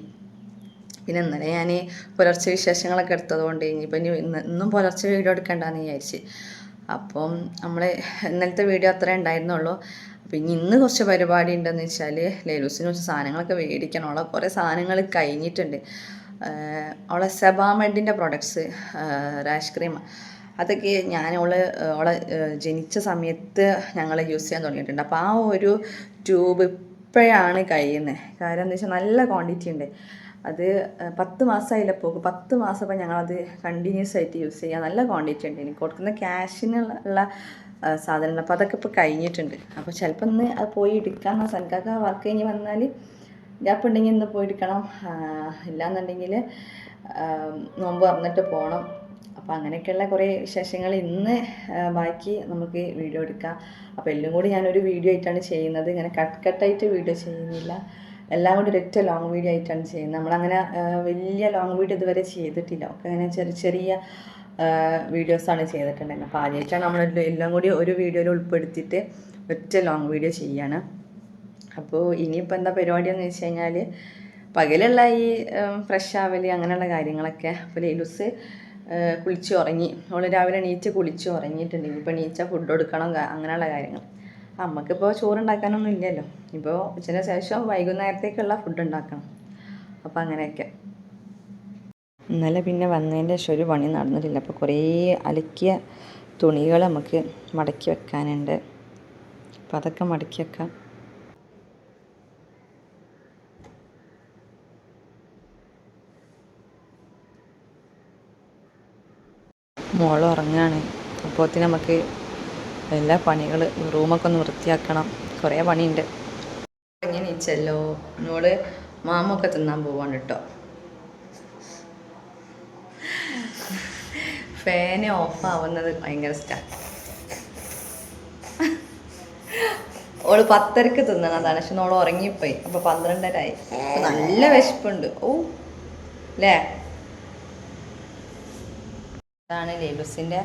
പിന്നെ ഇന്നലെ ഞാൻ പുലർച്ചെ വിശേഷങ്ങളൊക്കെ എടുത്തതുകൊണ്ട് ഇനിയിപ്പോൾ ഇന്നും പുലർച്ചെ വീഡിയോ എടുക്കണ്ടെന്ന് വിചാരിച്ച്. അപ്പം നമ്മൾ ഇന്നലത്തെ വീഡിയോ അത്രേ ഉണ്ടായിരുന്നുള്ളൂ. അപ്പം ഇന്ന് കുറച്ച് പരിപാടി ഉണ്ടെന്ന് വെച്ചാൽ ലേലൂസിന് കുറച്ച് സാധനങ്ങളൊക്കെ മേടിക്കണമല്ലോ. കുറേ സാധനങ്ങൾ കഴിഞ്ഞിട്ടുണ്ട്. അവളെ സെബാമെഡിൻ്റെ പ്രൊഡക്ട്സ്, റാഷ് ക്രീം, അതൊക്കെ അവളെ ജനിച്ച സമയത്ത് ഞങ്ങൾ യൂസ് ചെയ്യാൻ തുടങ്ങിയിട്ടുണ്ട്. അപ്പോൾ ആ ഒരു ട്യൂബ് ഇപ്പോഴാണ് കഴിയുന്നത്. കാരണം എന്താ വെച്ചാൽ നല്ല ക്വാണ്ടിറ്റി ഉണ്ട്. അത് 10 മാസമായില്ലപ്പോൾ 10 മാസം ഇപ്പം ഞങ്ങളത് കണ്ടിന്യൂസ് ആയിട്ട് യൂസ് ചെയ്യുക. നല്ല ക്വാണ്ടിറ്റി ഉണ്ട്. എനിക്ക് കൊടുക്കുന്ന ക്യാഷിനുള്ള സാധനങ്ങൾ. അപ്പോൾ അതൊക്കെ ഇപ്പോൾ കഴിഞ്ഞിട്ടുണ്ട്. അപ്പോൾ ചിലപ്പോൾ ഇന്ന് അത് പോയി എടുക്കാം. സൻകാക്ക വർക്ക് കഴിഞ്ഞ് വന്നാൽ ഗ്യാപ്പ് ഉണ്ടെങ്കിൽ ഇന്ന് പോയി എടുക്കണം. ഇല്ലയെന്നുണ്ടെങ്കിൽ നോമ്പ് തുറന്നിട്ട് പോകണം. അപ്പോൾ അങ്ങനെയൊക്കെയുള്ള കുറേ വിശേഷങ്ങൾ ഇന്ന് ബാക്കി നമുക്ക് വീഡിയോ എടുക്കാം. അപ്പോൾ എല്ലാം കൂടി ഞാനൊരു വീഡിയോ ആയിട്ടാണ് ചെയ്യുന്നത്. ഇങ്ങനെ കട്ടായിട്ട് വീഡിയോ ചെയ്യുന്നില്ല. എല്ലാം കൂടി ഒരൊറ്റ ലോങ് വീഡിയോ ആയിട്ടാണ് ചെയ്യുന്നത്. നമ്മളങ്ങനെ വലിയ ലോങ് വീഡിയോ ഇതുവരെ ചെയ്തിട്ടില്ല. ഒക്കെ അങ്ങനെ ചെറിയ ചെറിയ വീഡിയോസാണ് ചെയ്തിട്ടുണ്ടായിരുന്നത്. അപ്പോൾ ആദ്യമായിട്ടാണ് നമ്മൾ എല്ലാം കൂടി ഒരു വീഡിയോയിൽ ഉൾപ്പെടുത്തിയിട്ട് ഒറ്റ ലോങ് വീഡിയോ ചെയ്യാണ്. അപ്പോൾ ഇനിയിപ്പോൾ എന്താ പരിപാടി എന്ന് വെച്ച് കഴിഞ്ഞാൽ പകലുള്ള ഈ ഫ്രഷ് ആവൽ അങ്ങനെയുള്ള കാര്യങ്ങളൊക്കെ. അപ്പോൾ ലൈലൂസ് കുളിച്ച് ഉറങ്ങി. അവൾ രാവിലെ എണീറ്റ് കുളിച്ച് ഉറങ്ങിയിട്ടുണ്ട്. ഇനിയിപ്പോൾ എണീച്ചാൽ ഫുഡ് കൊടുക്കണം, അങ്ങനെയുള്ള കാര്യങ്ങൾ. നമുക്കിപ്പോൾ ചോറുണ്ടാക്കാനൊന്നും ഇല്ലല്ലോ. ഇപ്പോൾ ഉച്ചയ്ക്ക് ശേഷം വൈകുന്നേരത്തേക്കുള്ള ഫുഡ് ഉണ്ടാക്കണം. അപ്പോൾ അങ്ങനെയൊക്കെ. ഇന്നലെ പിന്നെ വന്നതിൻ്റെ ശേഷം ഒരു പണി നടന്നിട്ടില്ല. അപ്പോൾ കുറേ അലക്കിയ തുണികൾ നമുക്ക് മടക്കി വെക്കാനുണ്ട്. അപ്പോൾ അതൊക്കെ മടക്കി വെക്കാം. മോൾ ഉറങ്ങുകയാണ്. അപ്പോഴത്തേന് നമുക്ക് എല്ലാ പണികൾ, റൂമൊക്കെ ഒന്ന് വൃത്തിയാക്കണം. കുറേ പണിയുണ്ട്. ഇങ്ങനെ നീച്ചല്ലോ. എന്നോട് മാമൊക്കെ തിന്നാൻ പോവാണ് കേട്ടോ. ഫാന് ഓഫ് ആവുന്നത് ഭയങ്കര ഇഷ്ടമാണ്. ഓള് 10:30 തിന്നണതാണ്. പക്ഷെ ഓള് ഉറങ്ങിപ്പോയി. അപ്പോൾ 12:30 നല്ല വിശപ്പുണ്ട്. ഓ അല്ലേ. ഇതാണ് ലൈലൂസിൻ്റെ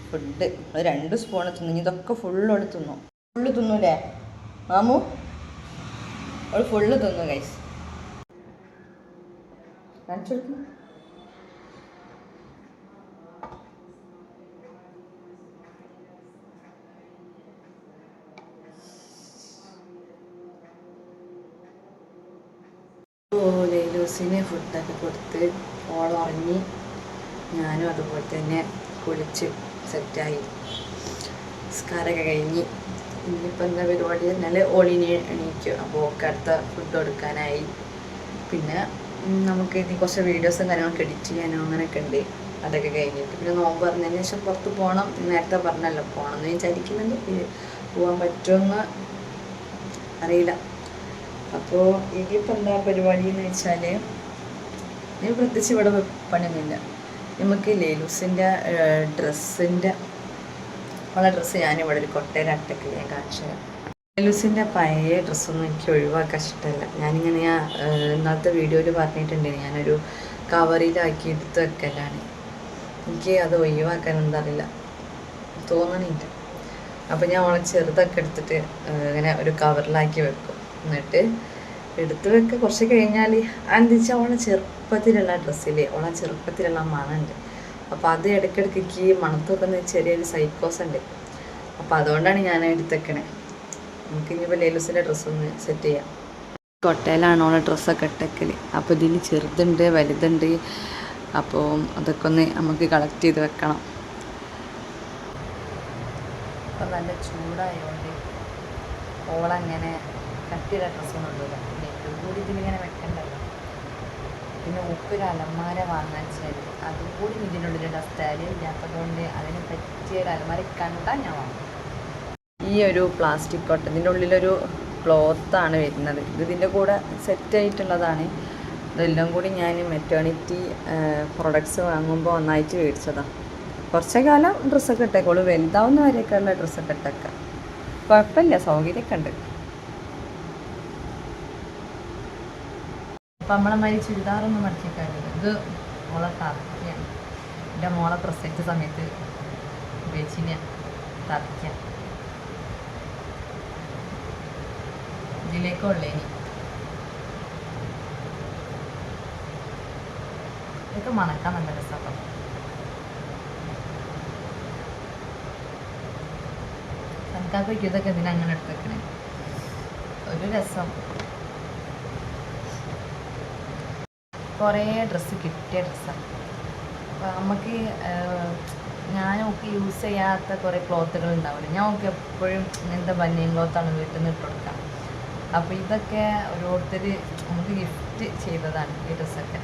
ഫുഡ്. 2 സ്പൂണ് തിന്നു. ഇതൊക്കെ ഫുള്ളോട് തിന്നു. ഫുള്ള് തിന്നൂലേ മാമു? അവൾ ഫുള്ള് തിന്നു ഗൈസ്. കാണിച്ചു കൊടുക്കും. ലൈലൂസിന് ഫുഡൊക്കെ കൊടുത്ത് ഓളുറങ്ങി. ഞാനും അതുപോലെ തന്നെ കുളിച്ച് സെറ്റായി. നിസ്കാരമൊക്കെ കഴിഞ്ഞ് ഇനിയിപ്പോൾ എന്താ പരിപാടി എന്നാൽ ഓളിനെ എണീക്കും. അപ്പോൾ ഒക്കെ അടുത്ത ഫുഡ് കൊടുക്കാനായി. പിന്നെ നമുക്ക് ഇനി കുറച്ച് വീഡിയോസും കാര്യങ്ങളൊക്കെ എഡിറ്റ് ചെയ്യാനോ അങ്ങനെയൊക്കെ ഉണ്ട്. അതൊക്കെ കഴിഞ്ഞിട്ട് പിന്നെ നോമ്പ് പറഞ്ഞതിന് ശേഷം പുറത്ത് പോകണം. നേരത്തെ പറഞ്ഞല്ലോ പോകണം എന്ന് വിചാരിക്കുന്നുണ്ട്. പോകാൻ പറ്റുമെന്ന് അറിയില്ല. അപ്പോൾ ഇനിയിപ്പോൾ എന്താ പരിപാടി എന്ന് വെച്ചാൽ ഇനി പ്രത്യേകിച്ച് ഇവിടെ പണിയൊന്നുമില്ല. നമുക്ക് ലൈലൂസിൻ്റെ ഡ്രസ്സിൻ്റെ ഉള്ള ഡ്രസ്സ് ഞാനിവിടെ ഒരു കൊട്ടേര അട്ടയ്ക്ക് ഞാൻ കാണിച്ചു തരാം. ലൈലൂസിൻ്റെ പഴയ ഡ്രസ്സൊന്നും എനിക്ക് ഒഴിവാക്കാൻ ഇഷ്ടമല്ല. ഞാനിങ്ങനെ ഇന്നത്തെ വീഡിയോയിൽ പറഞ്ഞിട്ടുണ്ട്, ഞാനൊരു കവറിലാക്കി എടുത്ത് വെക്കലാണ്. എനിക്ക് അത് ഒഴിവാക്കാൻ എന്താ അറിയില്ല, തോന്നണില്ല. അപ്പോൾ ഞാൻ അവളെ ചെറുതൊക്കെ എടുത്തിട്ട് ഇങ്ങനെ ഒരു കവറിലാക്കി വെക്കും. എന്നിട്ട് എടുത്ത് വെക്കുക. കുറച്ച് കഴിഞ്ഞാൽ എന്താ വെച്ചാൽ അവളെ ചെറുപ്പത്തിലുള്ള ഡ്രസ്സില്ലേ, അവളെ ചെറുപ്പത്തിലുള്ള മണമുണ്ട്. അപ്പോൾ അത് ഇടയ്ക്കിടയ്ക്ക് ഈ മണത്തൊക്കെ ചെറിയൊരു സൈക്കോസ് ഉണ്ട്. അപ്പോൾ അതുകൊണ്ടാണ് ഞാൻ എടുത്തേക്കണേ. നമുക്ക് ഇനിയിപ്പോൾ ലൈലൂസിൻ്റെ ഡ്രസ്സൊന്ന് സെറ്റ് ചെയ്യാം. കൊട്ടയിലാണ് അവളെ ഡ്രസ്സൊക്കെ ഇട്ടേക്കൽ. അപ്പോൾ ഇതിൽ ചെറുതുണ്ട് വലുതുണ്ട്. അപ്പോൾ അതൊക്കെ ഒന്ന് നമുക്ക് കളക്ട് ചെയ്ത് വെക്കണം. അപ്പം നല്ല ചൂടായതുകൊണ്ട് ഓളങ്ങനെ കട്ടിയുള്ള ഡ്രസ്സൊന്നും ഉണ്ടല്ലോ. പിന്നെ ഏറ്റവും കൂടി ഇതിലിങ്ങനെ വെക്കണ്ടല്ലോ. പിന്നെ ഉപ്പൊരു അലമാര വാങ്ങാൻ വെച്ചാൽ അതും കൂടി ഇതിനുള്ളിലുള്ള സ്ഥലം ഇല്ലാത്തതുകൊണ്ട് അതിന് പറ്റിയ ഒരു അലമാര കണ്ടാൽ ഞാൻ വാങ്ങും. ഈ ഒരു പ്ലാസ്റ്റിക് കൊട്ട ഇതിൻ്റെ ഉള്ളിലൊരു ക്ലോത്താണ് വരുന്നത്. ഇതിൻ്റെ കൂടെ സെറ്റായിട്ടുള്ളതാണ്. ഇതെല്ലാം കൂടി ഞാൻ മെറ്റേണിറ്റി പ്രൊഡക്ട്സ് വാങ്ങുമ്പോൾ ഒന്നായിട്ട് മേടിച്ചതാണ്. കുറച്ച് കാലം ഡ്രസ്സൊക്കെ ഇട്ടേക്കോളൂ. വലുതാവുന്ന വരെയൊക്കെയുള്ള ഡ്രസ്സൊക്കെ ഇട്ടേക്കാം. കുഴപ്പമില്ല, സൗകര്യമൊക്കെ ഉണ്ട്. അപ്പം നമ്മളമാതിരി ചുരിദാറൊന്നും മടക്കിക്കാറില്ല. ഇത് മോളെ ടർക്കിയാണ്. എൻ്റെ മോളെ പ്രസവിച്ച സമയത്ത് ഉപയോഗിച്ചിന് ടർക്കിയാണ്. ഇതിലേക്കുള്ളേനി ഇതൊക്കെ മണക്കാൻ നല്ല രസമാണ്. എനിക്കാർക്ക് ഇതൊക്കെ എന്തിനാ എടുത്ത് വെക്കണേ, ഒരു രസം. കുറേ ഡ്രസ്സ് കിട്ടിയ ഡ്രസ്സാണ്. അപ്പോൾ നമുക്ക് ഞാൻ ഒക്കെ യൂസ് ചെയ്യാത്ത കുറേ ക്ലോത്തുകൾ ഉണ്ടാവില്ല. ഞാൻ ഒക്കെ എപ്പോഴും ഇങ്ങനത്തെ ബനിയൻ ക്ലോത്താണ് വീട്ടിൽ നിന്ന് ഇട്ട് കൊടുക്കുക. അപ്പോൾ ഇതൊക്കെ ഓരോരുത്തർ നമുക്ക് ഗിഫ്റ്റ് ചെയ്തതാണ് ഈ ഡ്രസ്സൊക്കെ.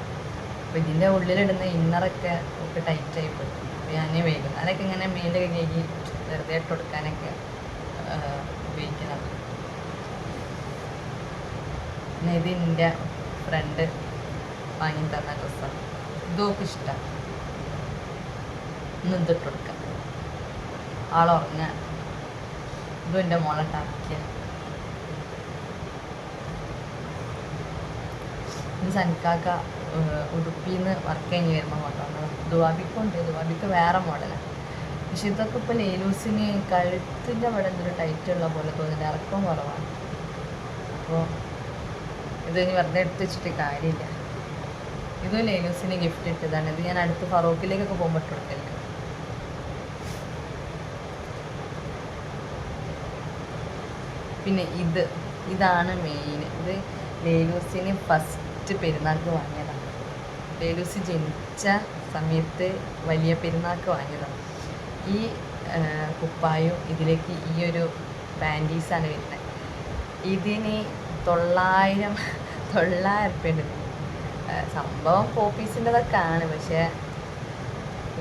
അപ്പോൾ ഇതിൻ്റെ ഉള്ളിലിടുന്ന ഇന്നറൊക്കെ ഒക്കെ ടൈറ്റായി പോയി. അപ്പോൾ ഞാൻ വൈകുന്നേരമൊക്കെ ഇങ്ങനെ മേലെ കഴുകി വെറുതെ ഇട്ട് കൊടുക്കാനൊക്കെ ഉപയോഗിക്കുന്നത്. പിന്നെ ഇത് എൻ്റെ ഫ്രണ്ട് വാങ്ങി തന്ന ഡ്രസ്സാണ്. ഇതൊക്കെ ഇഷ്ടമാണ്. ഇന്ന് ഇതിട്ട് കൊടുക്കാം. ആളുറങ്ങാൻ. ഇതും എൻ്റെ മോളെ ടർക്കിയ. ഇത് സനിക്കാക്ക ഉടുപ്പിയിൽ നിന്ന് വർക്ക് കഴിഞ്ഞ് വരുമ്പോൾ കൊണ്ടുവന്നത്. ദുവാബിക്കുണ്ട്. ദുവാബിക്ക് വേറെ മോഡലാണ്. പക്ഷെ ഇതൊക്കെ ഇപ്പോൾ ലേലൂസിന് കഴുത്തിൻ്റെ അവിടെ എന്തൊരു ടൈറ്റുള്ള പോലെ തോന്നുന്നുണ്ട്. ഇറക്കം കുറവാണ്. അപ്പോൾ ഇത് ഇനി വെറുതെ എടുത്ത് വെച്ചിട്ട് കാര്യമില്ല. ഇതും ലേലൂസിന് ഗിഫ്റ്റ് ഇട്ടതാണ്. ഇത് ഞാൻ അടുത്ത് ഫറൂഖിലേക്കൊക്കെ പോകുമ്പോൾ ഇട്ട് കൊടുക്കലുണ്ട്. പിന്നെ ഇതാണ് മെയിൻ. ഇത് ലേലൂസിന് ഫസ്റ്റ് പെരുന്നാൾക്ക് വാങ്ങിയതാണ്. ലേലൂസ് ജനിച്ച സമയത്ത് വലിയ പെരുന്നാൾക്ക് വാങ്ങിയതാണ്. ഈ കുപ്പായും ഇതിലേക്ക് ഈ ഒരു പാൻറ്റീസാണ് വരുന്നത്. ഇതിന് 900 ഉറുപ്പ്യ ഉണ്ട്. സംഭവം പോപ്പീസിൻ്റെതൊക്കെ ആണ്. പക്ഷേ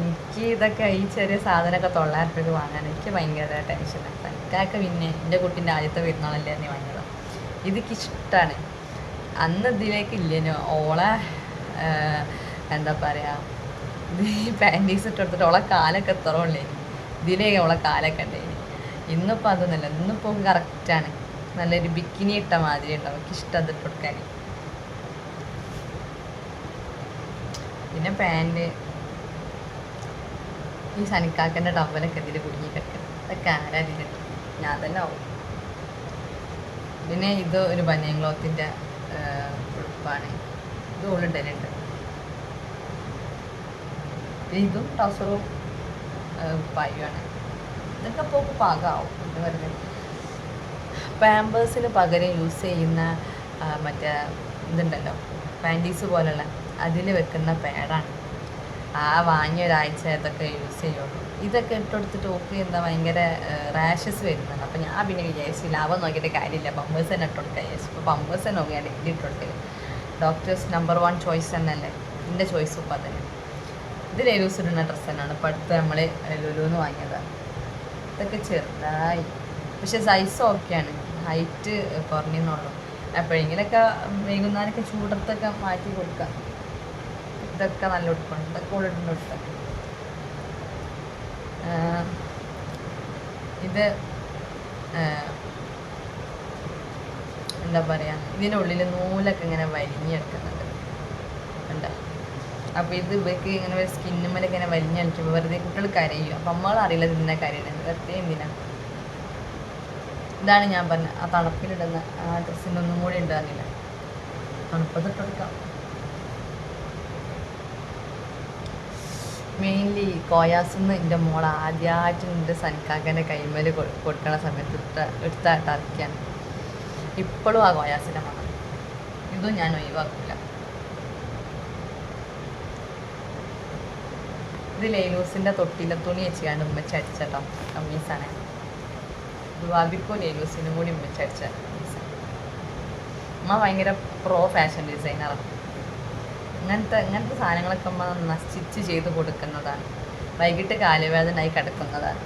എനിക്ക് ഇതൊക്കെ ഈ ചെറിയ സാധനമൊക്കെ 900 ഉറുപ്പ്യക്ക് വാങ്ങാൻ എനിക്ക് ഭയങ്കര ടെൻഷനാണ്. എനിക്കൊക്കെ പിന്നെ എൻ്റെ കുട്ടീൻ്റെ ആദ്യത്തെ പെരുന്നാളല്ലേ തന്നെ വാങ്ങിയതാണ്. ഇതൊക്കെ ഇഷ്ടമാണ്. അന്ന് ഇതിലേക്ക് ഇല്ലേനോ ഓളെ എന്താ പറയുക, ഇത് ഈ പാൻറ്റീസ് ഇട്ട് കൊടുത്തിട്ട് ഓളെ കാലൊക്കെ എത്ര ഉള്ളേന്. ഇതിലേക്ക് ഓളെ കാലൊക്കെ ഉണ്ടായിന്. ഇന്നിപ്പോൾ അതൊന്നുമല്ല. ഇന്നിപ്പോൾ കറക്റ്റാണ്. നല്ലൊരു ബിക്കിനി ഇട്ട മാതിരി ഉണ്ടാവും. എനിക്ക് ഇഷ്ടം അതിട്ട് കൊടുക്കാൻ. പിന്നെ പാൻറ് ഈ സനിക്കാക്കൻ്റെ ടവലൊക്കെ ഇതിൽ കുടുങ്ങി കിടക്കണം. അതൊക്കെ ആരാ ഇതിലിട്ട്? ഞാൻ തന്നെ ആവും. പിന്നെ ഇത് ഒരു ബനിയൻ ക്ലോത്തിൻ്റെ ഉടുപ്പാണ്. ഇത് ഓളിടലുണ്ട്. ഇതും ട്രൗസറും പായുമാണ്. ഇതൊക്കെ ഇപ്പോൾ പാകമാവും. എന്താ പറയുന്നത്, പാമ്പേഴ്സിന് പകരം യൂസ് ചെയ്യുന്ന മറ്റേ ഇതുണ്ടല്ലോ പാൻറ്റീസ് പോലുള്ള, അതിൽ വെക്കുന്ന പാഡാണ്. ആ വാങ്ങിയ ഒരാഴ്ച ഇതൊക്കെ യൂസ് ചെയ്യുള്ളൂ. ഇതൊക്കെ ഇട്ടെടുത്തിട്ട് ഓക്ക് എന്താ ഭയങ്കര റാഷസ് വരുന്നുണ്ട്. അപ്പോൾ ഞാൻ പിന്നെ വിചാരിച്ചു ലാഭം നോക്കിയിട്ട് കാര്യമില്ല, പമ്പേഴ്സ് തന്നെ ഇട്ട് കൊടുക്കാൻ വിചാരിച്ചു. ഇപ്പോൾ പമ്പേഴ്സ് തന്നെ നോക്കിയാണ് ഇത് ഇട്ട് കൊടുക്കൽ. ഡോക്ടേഴ്സ് നമ്പർ 1 ചോയ്സ് തന്നെയല്ലേ. എൻ്റെ ചോയ്സും ഇപ്പം തന്നെ. ഇത് ലേലൂസ് ഇടുന്ന ഡ്രസ്സ് തന്നെയാണ്. ഇപ്പോൾ അടുത്ത് നമ്മൾ ലുലുന്ന് വാങ്ങിയതാണ്. ഇതൊക്കെ ചെറുതായി, പക്ഷെ സൈസ് ഓക്കെയാണ്. ഹൈറ്റ് കുറഞ്ഞെന്നുള്ളൂ. എപ്പോഴെങ്കിലൊക്കെ വൈകുന്നേരമൊക്കെ ചൂടത്തൊക്കെ മാറ്റി കൊടുക്കാം. ഇതൊക്കെ നല്ല ഉടുപ്പാണ്. ഇതൊക്കെ ഉള്ളിടുന്ന ഉടുപ്പാണ്. ഇത് എന്താ പറയുക, ഇതിൻ്റെ ഉള്ളിൽ നൂലൊക്കെ ഇങ്ങനെ വലിഞ്ഞെടുക്കുന്നുണ്ട് ഉണ്ട്. അപ്പോൾ ഇത് ഇവർക്ക് ഇങ്ങനെ ഒരു സ്കിന്നുമ്മലൊക്കെ ഇങ്ങനെ വലിഞ്ഞടിക്കുമ്പോൾ വെറുതെ കുട്ടികൾ കരയും. അപ്പം നമ്മളറിയില്ല ഇതിനെ കരയുന്നത് വെറുതെ എന്തിനാ. ഇതാണ് ഞാൻ പറഞ്ഞത്, ആ തണുപ്പിലിടുന്ന ആ ഡ്രസ്സിൻ്റെ ഒന്നും കൂടി ഉണ്ടാകുന്നില്ല. തണുപ്പത്തിട്ടെടുക്കാം. മെയിൻലി കോയാസിന്ന് എൻ്റെ മോൾ ആദ്യമായിട്ട് എൻ്റെ സനിക്കാക്കൻ്റെ കൈമേൽ കൊടുക്കണ സമയത്ത് എടുത്ത ടർക്കിയാണ്. ഇപ്പോഴും ആ കോയാസിൻ്റെ മണം. ഇതും ഞാൻ ഒഴിവാക്കില്ല. ഇത് ലേലൂസിൻ്റെ തൊട്ടിലെ തുണി വെച്ചാണ്ട് ഉമ്മച്ച അടിച്ചട്ടോ കമ്മീസാണ്. ദുവാബിക്കോ ലേലൂസിനും കൂടി ഉമ്മച്ച അടിച്ച കമ്മീസാണ്. അമ്മ ഭയങ്കര പ്രോ ഫാഷൻ ഡിസൈനറാണ്. ഇങ്ങനത്തെ സാധനങ്ങളൊക്കെ അമ്മ സ്റ്റിച്ച് ചെയ്ത് കൊടുക്കുന്നതാണ്. വൈകിട്ട് കാലുവേദനയായി കിടക്കുന്നതാണ്.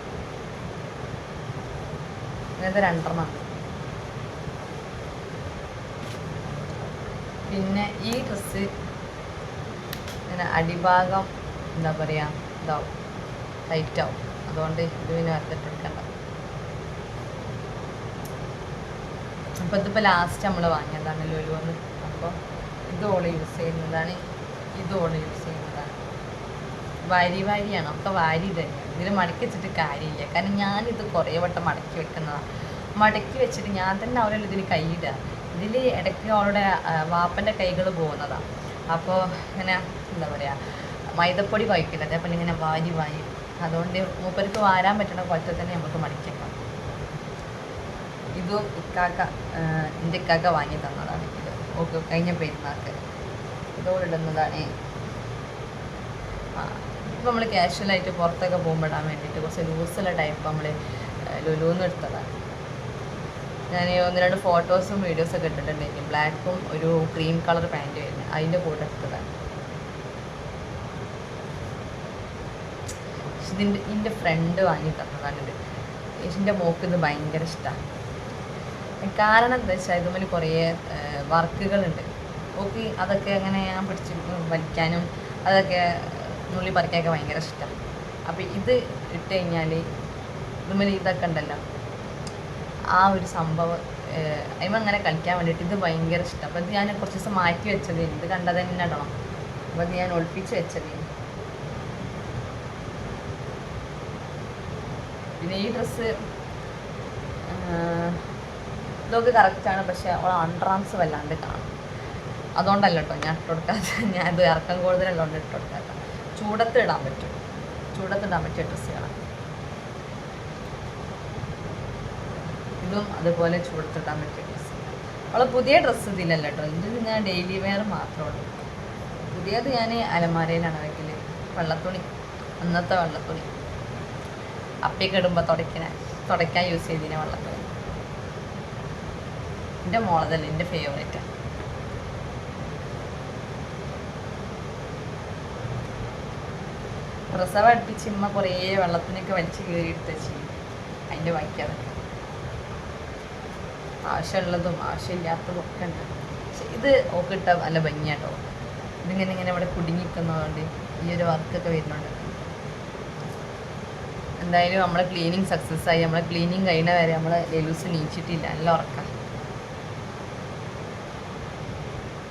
ഇങ്ങനത്തെ 2 പിന്നെ ഈ ഡ്രസ്സ് ഇങ്ങനെ അടിഭാഗം എന്താ പറയുക ഇതാവും, ടൈറ്റാവും. അതുകൊണ്ട് ഇത് പിന്നെ വരത്തിട്ടെടുക്കണ്ട. അപ്പോൾ ഇതിപ്പോൾ ലാസ്റ്റ് നമ്മൾ വാങ്ങിയതാണ് ലുലുന്ന്. അപ്പോൾ ഇത് ഓള് യൂസ് ചെയ്യുന്നതാണ്, ഇത് ഓള് യൂസ് ചെയ്യുന്നതാണ്. വാരിയാണ്, ഒക്കെ വാരി തന്നെയാണ്. ഇതിൽ മടക്കി വെച്ചിട്ട് കാര്യമില്ല. കാരണം ഞാനിത് കുറേ വട്ടം മടക്കി വെക്കുന്നതാണ്. മടക്കി വെച്ചിട്ട് ഞാൻ തന്നെ അവരെല്ലാം ഇതിൽ കൈയിടുക. ഇതിൽ ഇടയ്ക്ക് അവളുടെ വാപ്പൻ്റെ കൈകൾ പോകുന്നതാണ്. അപ്പോൾ ഇങ്ങനെ എന്താ പറയുക, മൈദപ്പൊടി കുഴക്കില്ല, അതേപോലെ ഇങ്ങനെ വാരി. അതുകൊണ്ട് മൂപ്പർക്ക് വാരാൻ പറ്റുന്ന കുഴത്തിൽ തന്നെ നമുക്ക് മടിക്കാം. ഇതും എൻ്റെ ഇക്കാക്ക വാങ്ങി തന്നതാണ്. ഇത് ഓക്കെ കഴിഞ്ഞ പെരുന്നാൾക്ക്. ഇതോടിടുന്നതാണ്. ഇപ്പം നമ്മൾ ക്യാഷ്വലായിട്ട് പുറത്തൊക്കെ പോകുമ്പോൾ ഇടാൻ വേണ്ടിയിട്ട് കുറച്ച് ലൂസുള്ള ടൈപ്പ് നമ്മൾ ലുലുന്ന് എടുത്തതാണ്. ഞാൻ 1-2 ഫോട്ടോസും വീഡിയോസൊക്കെ ഇട്ടിട്ടുണ്ടെങ്കിൽ ബ്ലാക്കും ഒരു ക്രീം കളർ പാൻറ്റ് വരുന്നത് അതിൻ്റെ കൂടെ എടുത്തതാണ്. എൻ്റെ ഫ്രണ്ട് വാങ്ങി തന്നതാണിത്. എൻ്റെ മോക്ക് ഇത് ഭയങ്കര ഇഷ്ടമാണ്. കാരണം എന്താ വെച്ചാൽ ഇതുപോലെ കുറേ വർക്കുകളുണ്ട്. ഓക്കെ, അതൊക്കെ അങ്ങനെ ഞാൻ പിടിച്ച് വലിക്കാനും അതൊക്കെ നുള്ളി പറിക്കാനൊക്കെ ഭയങ്കര ഇഷ്ടമാണ്. അപ്പോൾ ഇത് ഇട്ട് കഴിഞ്ഞാൽ ഇതുപോലെ ഇതൊക്കെ ഉണ്ടല്ലോ, ആ ഒരു സംഭവം അതിന് അങ്ങനെ കളിക്കാൻ വേണ്ടിയിട്ട് ഇത് ഭയങ്കര ഇഷ്ടം. അപ്പോൾ ഇത് ഞാൻ കുറച്ച് ദിവസം മാറ്റി വെച്ചതേ, ഇത് കണ്ടത് തന്നെ ഇടണം. അപ്പോൾ ഇത് ഞാൻ ഒളിപ്പിച്ച് വെച്ചതേ. പിന്നെ ഈ ഡ്രസ്സ് ഇതൊക്കെ കറക്റ്റാണ്, പക്ഷെ അവൾ അണ്ടർആംസ് വല്ലാണ്ട് കാണും. അതുകൊണ്ടല്ല കേട്ടോ ഞാൻ ഇട്ട് കൊടുക്കാത്ത. ഞാൻ ഇത് ഇറക്കം കൂടുതലുള്ളതുകൊണ്ട് ഇട്ട് കൊടുക്കാത്ത. ചൂടത്ത് ഇടാൻ പറ്റും, ചൂടത്തിടാൻ പറ്റിയ ഡ്രസ്സുകളാണ് ഇതും. അതുപോലെ ചൂടത്തിടാൻ പറ്റിയ ഡ്രസ്സ്. അവൾ പുതിയ ഡ്രസ്സ് ഇതിലല്ല കേട്ടോ, ഇത് ഞാൻ ഡെയിലി വെയർ മാത്രമേ ഉള്ളൂ. പുതിയത് ഞാൻ അലമാരയിലാണ് വയ്ക്കൽ. വെള്ളത്തുണി, അന്നത്തെ വെള്ളത്തുണി അപ്പിയൊക്കെ ഇടുമ്പോൾ തുടയ്ക്കാൻ യൂസ് ചെയ്തതിനെ വെള്ളത്തുണി. എൻ്റെ മോളതല്ല, എൻ്റെ ഫേവറേറ്റാണ്. പ്രസവം അടുപ്പിച്ച് ഇമ്മ കുറേ വെള്ളത്തിനൊക്കെ വലിച്ച് കയറിയിട്ട് ചെയ്യും. അതിൻ്റെ ബാക്കിയതൊക്കെ ആവശ്യമുള്ളതും ആവശ്യമില്ലാത്തതും ഒക്കെ ഉണ്ട്. പക്ഷെ ഇത് ഒക്കെ ഇട്ടാൽ നല്ല ഭംഗിയാട്ടോ. ഇതിങ്ങനെ ഇവിടെ കുടുങ്ങിക്കുന്നതുകൊണ്ട് ഈ ഒരു വർക്കൊക്കെ വരുന്നുണ്ട്. എന്തായാലും നമ്മളെ ക്ലീനിങ് സക്സസ് ആയി. നമ്മളെ ക്ലീനിങ് കഴിയുന്ന വരെ നമ്മളെ ലെലൂസ് നീച്ചിട്ടില്ല. നല്ല ഉറക്കം.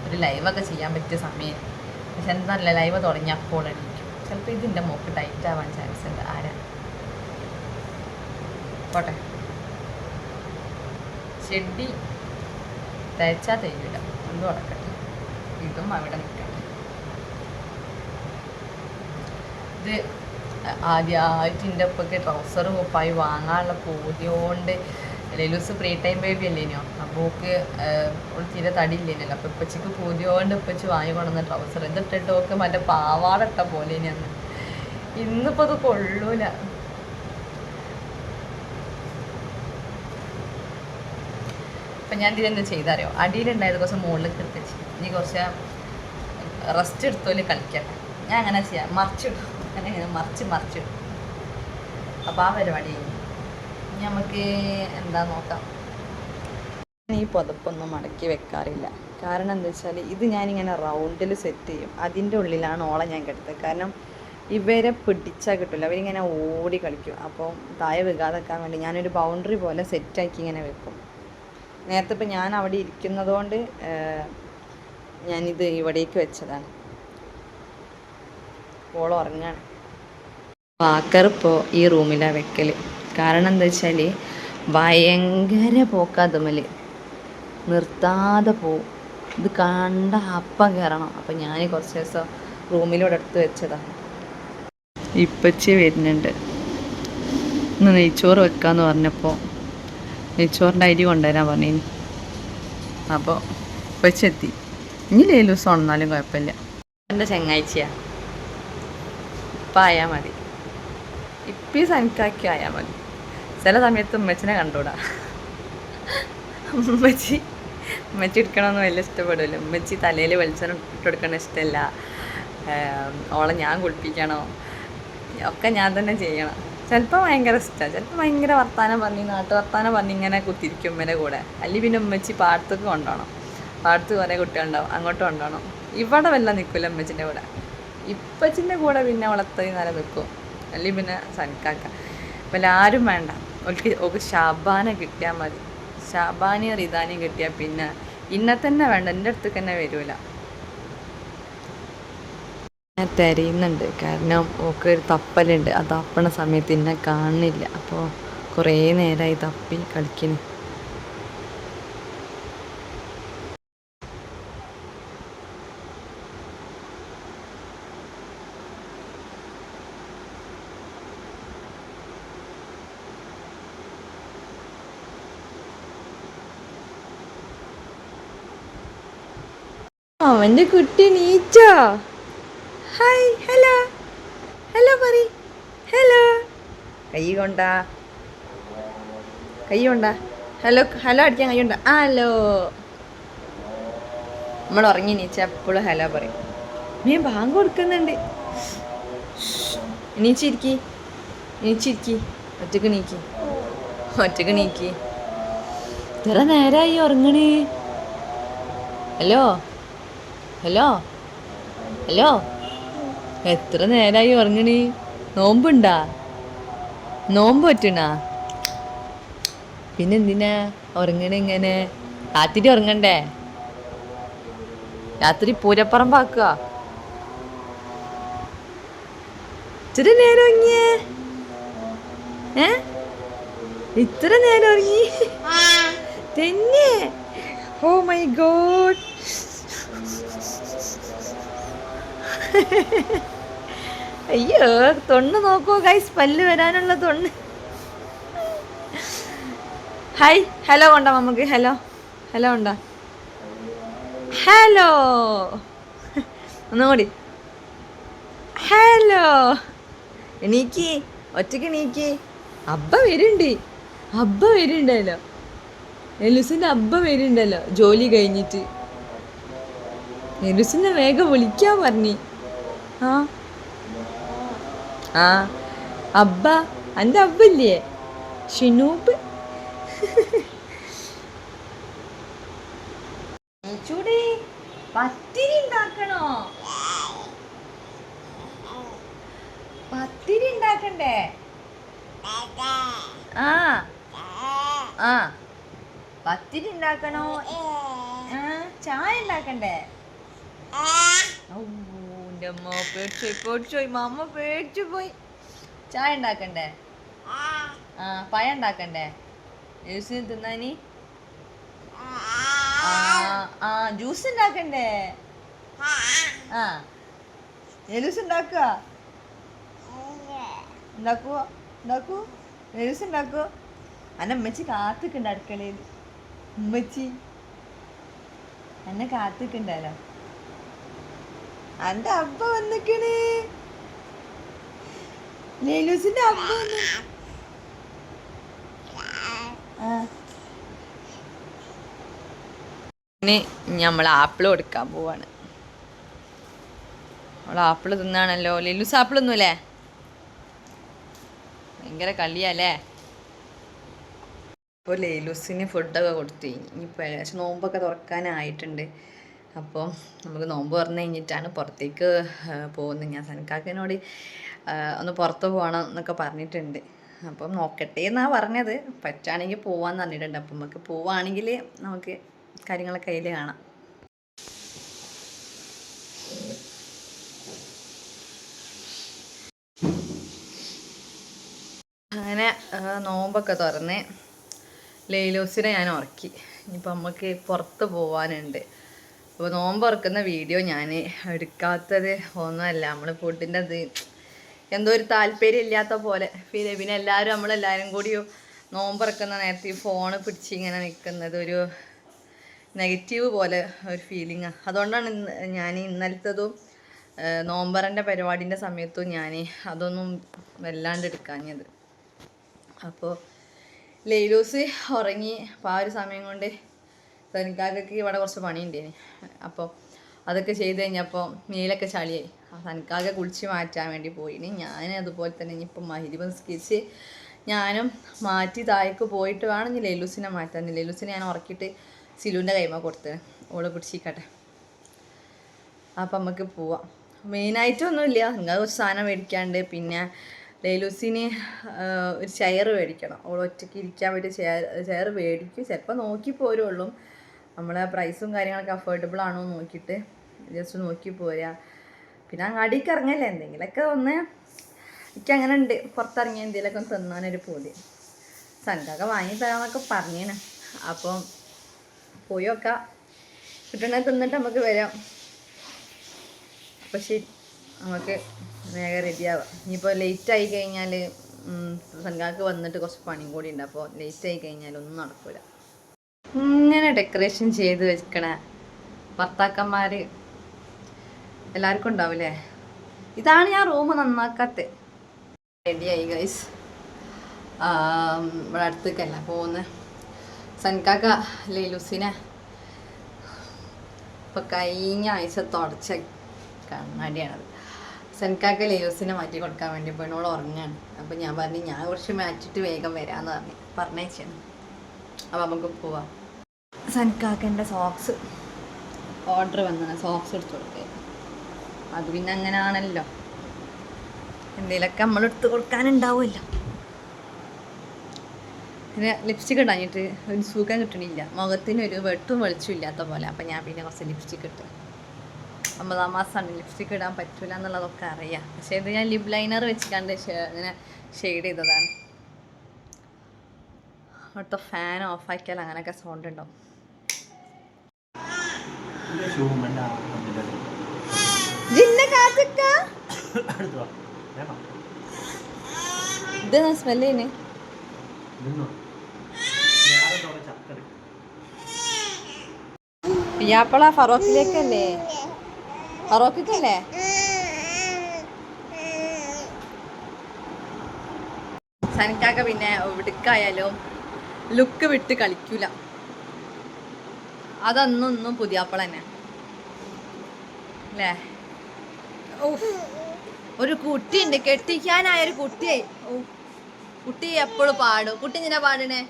ഒരു ലൈവൊക്കെ ചെയ്യാൻ പറ്റിയ സമയം. പക്ഷെ എന്താണല്ല, ലൈവ് തുടങ്ങി അപ്പോൾ എണീക്കും. ചിലപ്പോൾ ഇതിൻ്റെ മോക്ക് ടൈറ്റ് ആവാൻ ചാൻസ് ഉണ്ട്. ആരാ പോട്ടെ, ചെടി തയ്ച്ചാൽ തയ്യൂല. എന്തും ഉടക്കട്ടെ, ഇതും അവിടെ നിൽക്കട്ടെ. ഇത് ആദ്യമായിട്ട് എൻ്റെ ഒപ്പൊക്കെ ട്രൗസറും കുപ്പായി വാങ്ങാനുള്ള പൂതിയോണ്ട്. ലെലൂസ് ഫ്രീ ടൈം ബേബി അല്ലേനോ, അപ്പോൾ ഓക്ക് തീരെ തടി ഇല്ലേനല്ലോ. അപ്പോൾ ഇപ്പച്ചിക്ക് പൂതിയോണ്ട് ഇപ്പച്ചി വാങ്ങി കൊണ്ടുവന്ന ട്രൗസർ ഇതിട്ടിട്ട് ഓക്ക് മറ്റേ പാവാട ഇട്ട പോലെ അന്ന്. ഇന്നിപ്പോൾ അത് കൊള്ളൂല. അപ്പം ഞാൻ ഇതിലെന്ത് ചെയ്തറിയോ, അടിയിലുണ്ടായത് കുറച്ച് മുകളിലേക്ക് എടുത്തുവെച്ച് ഇനി കുറച്ച് റെസ്റ്റ് എടുത്തോല് കളിക്കട്ടെ. ഞാൻ അങ്ങനെ ചെയ്യാം, മറിച്ചിടും. അങ്ങനെ മറിച്ചിടും. അപ്പോൾ ആ പരിപാടി കഴിഞ്ഞു. ഇനി നമുക്ക് എന്താ നോക്കാം. ഈ പുതപ്പൊന്നും മടക്കി വെക്കാറില്ല. കാരണം എന്താ വെച്ചാൽ ഇത് ഞാനിങ്ങനെ റൗണ്ടിൽ സെറ്റ് ചെയ്യും. അതിൻ്റെ ഉള്ളിലാണ് ഓളെ ഞാൻ കിടത്തത്. കാരണം ഇവരെ പിടിച്ചാൽ കിട്ടില്ല, അവരിങ്ങനെ ഓടി കളിക്കും. അപ്പോൾ താഴെ വീകാതെക്കാൻ വേണ്ടി ഞാനൊരു ബൗണ്ടറി പോലെ സെറ്റാക്കി ഇങ്ങനെ വെക്കും. നേരത്തെ ഇപ്പം ഞാൻ അവിടെ ഇരിക്കുന്നതുകൊണ്ട് ഞാനിത് ഇവിടേക്ക് വെച്ചതാണ്. ഓളം ഉറങ്ങാണ്. വാക്കർ ഇപ്പോൾ ഈ റൂമിലാണ് വെക്കൽ. കാരണം എന്താ വെച്ചാൽ ഭയങ്കര പോക്കാതുമ്മൽ നിർത്താതെ പോവും. ഇത് കണ്ട അപ്പം കയറണം. അപ്പം ഞാൻ കുറച്ച് ദിവസം റൂമിലൂടെ എടുത്ത് വെച്ചതാണ്. ഇപ്പച്ചി വരുന്നുണ്ട്. ഇന്ന് നെയ്ച്ചോറ് വെക്കാമെന്ന് പറഞ്ഞപ്പോൾ നെയ്ച്ചോറിൻ്റെ അരി കൊണ്ടുവരാൻ പറഞ്ഞു. അപ്പോൾ ഇപ്പച്ചി എത്തി. ഇനി ലേലൂസം ഉണന്നാലും കുഴപ്പമില്ല. എൻ്റെ ചങ്ങാഴ്ചയാണ്. ഇപ്പം ആയാൽ മതി, ഇപ്പം സനിക്കാക്കി ആയാൽ മതി. ചില സമയത്ത് ഉമ്മച്ചിനെ കണ്ടുകൂടാ. ഉമ്മച്ചി എടുക്കണമെന്ന് വലിയ ഇഷ്ടപ്പെടില്ല. ഉമ്മച്ചി തലയിൽ വെളിച്ചെണ്ണ ഇട്ടെടുക്കണ ഇഷ്ടമല്ല. ഓളെ ഞാൻ കുളിപ്പിക്കണോ ഒക്കെ ഞാൻ തന്നെ ചെയ്യണം. ചിലപ്പോൾ ഭയങ്കര ഇഷ്ടമാണ്, ചിലപ്പോൾ ഭയങ്കര വർത്താനം പറഞ്ഞ് നാട്ടു വർത്താനം പറഞ്ഞ് ഇങ്ങനെ കുത്തിരിക്കും ഉമ്മേൻ്റെ കൂടെ. അല്ലെങ്കിൽ പിന്നെ ഉമ്മച്ചി പാടത്തേക്ക് കൊണ്ടുപോകണം. പാടത്ത് കുറേ കുട്ടികളുണ്ടാവും, അങ്ങോട്ട് കൊണ്ടുപോകണം. ഇവിടെ വല്ല നിൽക്കില്ല ഉമ്മച്ചിൻ്റെ കൂടെ. ഇപ്പച്ചിൻ്റെ കൂടെ പിന്നെ വളർത്തയും നല്ല നിൽക്കും. അല്ലെങ്കിൽ പിന്നെ സനിക്കാക്കാം. അപ്പം എല്ലാവരും വേണ്ട. ഓക്ക് ഷാബാനെ കിട്ടിയാൽ മതി. ഷാബാനിയും റിദാനിയും കിട്ടിയാൽ പിന്നെ ഇന്നെ തന്നെ വേണ്ട, എൻ്റെ അടുത്തേക്ക് തന്നെ വരില്ല. ഞാൻ തിരയുന്നുണ്ട്. കാരണം ഓക്ക് ഒരു തപ്പലുണ്ട്. ആ തപ്പണ സമയത്ത് എന്നെ കാണുന്നില്ല. അപ്പോൾ കുറേ നേരമായി തപ്പി കളിക്കുന്നു. എൻ്റെ കുട്ടി നീച്ചോ? ഹായ്, ഹലോ ഹലോ പറ, ഹലോ. കൈ കൊണ്ടാ ഹലോ ഹലോ അടിക്കാൻ കൈ കൊണ്ടാ. ഹലോ. നമ്മൾ ഉറങ്ങി നീച്ച എപ്പോഴും ഹലോ പറയും. മീൻ ബാങ്ക് കൊടുക്കുന്നുണ്ട്. നീച്ചിരിക്കി, ഒറ്റക്ക് നീക്കി. ഇത്ര നേരമായി ഉറങ്ങണേ. ഹലോ ഹലോ ഹലോ, എത്ര നേരമായി ഉറങ്ങണേ? നോമ്പുണ്ടാ? നോമ്പ് പറ്റണാ? പിന്നെന്തിനാ ഉറങ്ങണ ഇങ്ങനെ? രാത്രി ഉറങ്ങണ്ടേ? രാത്രി പൂരപ്പറമ്പാക്കുക. ഇത്ര നേരം ഉറങ്ങിയേ? ഇത്ര നേരം ഉറങ്ങി തന്നെ? Oh my God. അയ്യോ, തൊണ്ണ് നോക്കൂ ഗൈസ്, പല്ല് വരാനുള്ള തൊണ്ണ്. ഹായ്, ഹലോ കൊണ്ടാ നമുക്ക്. ഹലോ ഉണ്ടാ? ഹലോ ഒന്നും കൂടി. ഹലോ. എണീക്ക്, ഒറ്റക്ക് എണീക്ക്. അബ്ബ വരുന്നുണ്ടല്ലോ. എലുസിന്റെ അബ്ബ വരുന്നുണ്ടല്ലോ ജോലി കഴിഞ്ഞിട്ട്. എലുസിനെ വേഗം വിളിക്കാൻ പറഞ്ഞി. ആ അബ്ബ, എൻ്റെ അബ്ബല്ലേ ഷിനൂബ്. ചൂടി പത്തിരി ഉണ്ടാക്കണോ? പത്തിരി ഉണ്ടാക്കണ്ടേ? ആ പത്തിരി ഉണ്ടാക്കണോ? ചായ ഉണ്ടാക്കണ്ടേ? എൻ്റെ അമ്മ പേടിച്ചോയി, മാമ പേടിച്ചു പോയി. ചായ ഉണ്ടാക്കണ്ടേ? പഴം ഉണ്ടാക്കണ്ടേ ജ്യൂസിന് തിന്നാനി? ജ്യൂസ് ഉണ്ടാക്കണ്ടേ? ജ്യൂസ് ഉണ്ടാക്കുവോ? ജ്യൂസ് ഉണ്ടാക്കുവോ? അന്നെ ഉമ്മച്ചി കാത്തിക്കണ്ട അടുക്കളയിൽ. ഉമ്മച്ചി എന്നെ കാത്തിക്കണ്ടല്ലോ. എൻ്റെ അബ്ബ വന്നിക്കണ്. ലേലൂസിന്റെ അബ്ബ വന്നു. ഇനി നമ്മൾ ആപ്പിൾ കൊടുക്കാൻ പോവാണ്. നമ്മൾ ആപ്പിൾ തിന്നാണല്ലോ. ലേലൂസ് ആപ്പിൾ ഒന്നുമില്ലേ? ഭയങ്കര കളിയല്ലേ. ഇപ്പോൾ ലേലൂസിന് ഫുഡൊക്കെ കൊടുത്തു. ഇനിയിപ്പോൾ ഏകദേശം നോമ്പൊക്കെ തുറക്കാനായിട്ടുണ്ട്. അപ്പോൾ നമുക്ക് നോമ്പ് തുറന്ന് കഴിഞ്ഞിട്ടാണ് പുറത്തേക്ക് പോകുന്നത്. ഞാൻ സനക്കാക്കിനോട് ഒന്ന് പുറത്ത് പോകണം എന്നൊക്കെ പറഞ്ഞിട്ടുണ്ട്. അപ്പം നോക്കട്ടെ എന്നാണ് പറഞ്ഞത്. പറ്റുകയാണെങ്കിൽ പോവാന്ന് പറഞ്ഞിട്ടുണ്ട്. അപ്പം നമുക്ക് പോവുകയാണെങ്കിൽ നമുക്ക് കാര്യങ്ങളൊക്കെ അതിൽ കാണാം. അങ്ങനെ നോമ്പൊക്കെ തുറന്ന് ലേലൂസിനെ ഞാൻ ഉറക്കി. ഇനിയിപ്പോൾ നമുക്ക് പുറത്ത് പോകാനുണ്ട്. അപ്പോൾ നോമ്പ് തുറക്കുന്ന വീഡിയോ ഞാൻ എടുക്കാത്തത് ഒന്നുമല്ല, നമ്മൾ ഫുഡിൻ്റെ അത് എന്തോ ഒരു താല്പര്യം ഇല്ലാത്ത പോലെ പിന്നെ നമ്മളെല്ലാവരും കൂടി നോമ്പ് തുറക്കുന്ന നേരത്തെ ഈ ഫോണ് പിടിച്ച് ഇങ്ങനെ നിൽക്കുന്നത് ഒരു നെഗറ്റീവ് പോലെ ഒരു ഫീലിങ്ങാണ്. അതുകൊണ്ടാണ് ഞാൻ ഇന്നലത്തതും നോമ്പറിൻ്റെ പരിപാടിൻ്റെ സമയത്തും ഞാൻ അതൊന്നും വല്ലാണ്ട് എടുക്കാഞ്ഞത്. അപ്പോൾ ലേലൂസ് ഉറങ്ങി. അപ്പോൾ ആ ഒരു സമയം കൊണ്ട് സനിക്കാക്കൊക്കെ ഇവിടെ കുറച്ച് പണിയുണ്ടേന്. അപ്പോൾ അതൊക്കെ ചെയ്ത് കഴിഞ്ഞപ്പോൾ മേലൊക്കെ ചളിയായി. സനിക്കാക്കെ കുളിച്ച് മാറ്റാൻ വേണ്ടി പോയിന്. ഞാൻ അതുപോലെ തന്നെ ഇനിയിപ്പോൾ മഗ്‌രിബ് നിസ്കരിച്ച് ഞാനും മാറ്റി താഴേക്ക് പോയിട്ട് വേണം ഇനി ലേലൂസിനെ മാറ്റാൻ. ലേലൂസിനെ ഞാൻ ഉറക്കിയിട്ട് സിലുവിൻ്റെ കൈമ കൊടുത്ത് ഓളെ പിടിച്ചിക്കട്ടെ. അപ്പം നമുക്ക് പോവാം. മെയിനായിട്ടൊന്നുമില്ല, നിങ്ങൾ കുറച്ച് സാധനം മേടിക്കാണ്ട്. പിന്നെ ലേലൂസിന് ഒരു ചെയർ മേടിക്കണം. അവൾ ഒറ്റയ്ക്ക് ഇരിക്കാൻ വേണ്ടി ചെയർ മേടിക്കും. ചിലപ്പോൾ നോക്കി പോരുള്ളൂ. നമ്മളെ പ്രൈസും കാര്യങ്ങളൊക്കെ അഫോർഡബിൾ ആണോ എന്ന് നോക്കിയിട്ട് ജസ്റ്റ് നോക്കി പോരാ. പിന്നെ അങ്ങാടിക്ക് ഇറങ്ങല്ലേ, എന്തെങ്കിലുമൊക്കെ ഒന്ന് എനിക്കങ്ങനെ ഉണ്ട്. പുറത്തിറങ്ങിയ എന്തെങ്കിലുമൊക്കെ ഒന്ന് തിന്നാനൊരു പൂതി. സനക്കൊക്കെ വാങ്ങി തരാമെന്നൊക്കെ പറഞ്ഞേന്. അപ്പം പോയി നോക്കാം, കിട്ടണേ തിന്നിട്ട് നമുക്ക് വരാം. അപ്പം ശരി, നമുക്ക് വേഗം റെഡിയാവാം. ഇനിയിപ്പോൾ ലേറ്റായി കഴിഞ്ഞാൽ സനക്കാക്ക് വന്നിട്ട് കുറച്ച് പണിയും കൂടി ഉണ്ട്. അപ്പോൾ ലേറ്റായി കഴിഞ്ഞാൽ ഒന്നും നടക്കില്ല. ഇങ്ങനെ ഡെക്കറേഷൻ ചെയ്ത് വെക്കണ ഭർത്താക്കന്മാർ എല്ലാവർക്കും ഉണ്ടാവില്ലേ? ഇതാണ് ഞാൻ റൂം നന്നാക്കാത്ത. റെഡിയായി ഗൈസ്. ഇവിടെ അടുത്തേക്കല്ല പോകുന്നത്. സൻകാക്ക ലൂസിനെ ഇപ്പം കഴിഞ്ഞ ആഴ്ച തുടച്ച കണ്ണാടിയാണത്. സൻകാക്ക ലൂസിനെ മാറ്റി കൊടുക്കാൻ വേണ്ടി പെണ്ണോട് ഉറങ്ങാണ്. അപ്പം ഞാൻ പറഞ്ഞു ഞാൻ കുറച്ച് മാറ്റിയിട്ട് വേഗം വരാമെന്ന് പറഞ്ഞേച്ചാണ്. അപ്പം നമുക്ക് പോവാം. സൻകാക്കൻ്റെ സോക്സ് ഓർഡർ വന്നാണ്, സോക്സ് എടുത്ത് കൊടുക്കുക. അത് പിന്നെ അങ്ങനെയാണല്ലോ, എന്തെങ്കിലുമൊക്കെ നമ്മൾ എടുത്ത് കൊടുക്കാനുണ്ടാവുമല്ലോ. പിന്നെ ലിപ്സ്റ്റിക് ഇടാഞ്ഞിട്ട് ഒരു സുഖം കിട്ടണില്ല, മുഖത്തിന് ഒരു വെട്ടും വെളിച്ചും ഇല്ലാത്ത പോലെ. അപ്പം ഞാൻ പിന്നെ കുറച്ച് ലിപ്സ്റ്റിക് ഇട്ട്. 9-ാം മാസമാണ്, ലിപ്സ്റ്റിക് ഇടാൻ പറ്റില്ല എന്നുള്ളതൊക്കെ അറിയാം. പക്ഷേ ഇത് ഞാൻ ലിപ് ലൈനർ വെച്ചിട്ടാണ്ട് ഇങ്ങനെ ഷെയ്ഡ് ചെയ്തതാണ്. അവിടുത്തെ ഫാൻ ഓഫാക്കിയാൽ അങ്ങനെയൊക്കെ സൗണ്ട് ഉണ്ടാവും. ഇത് സ്മെല്ല് ചെയ്യുന്നേ പിയാപ്പള ഫറോക്കിലേക്കല്ലേ? ഫറോക്കിക്കല്ലേ? സനിക്കാക്ക പിന്നെ എവിടേക്കായാലും ലുക്ക് വിട്ട് കളിക്കൂല. അതൊന്നും പുതിയാപ്പള തന്നെ അല്ലേ? ഒരു കുട്ടിയുണ്ട്, കെട്ടിക്കാനായൊരു കുട്ടിയായി. കുട്ടി എപ്പോഴും പാടും. കുട്ടി എന്തിനാ പാടണേ?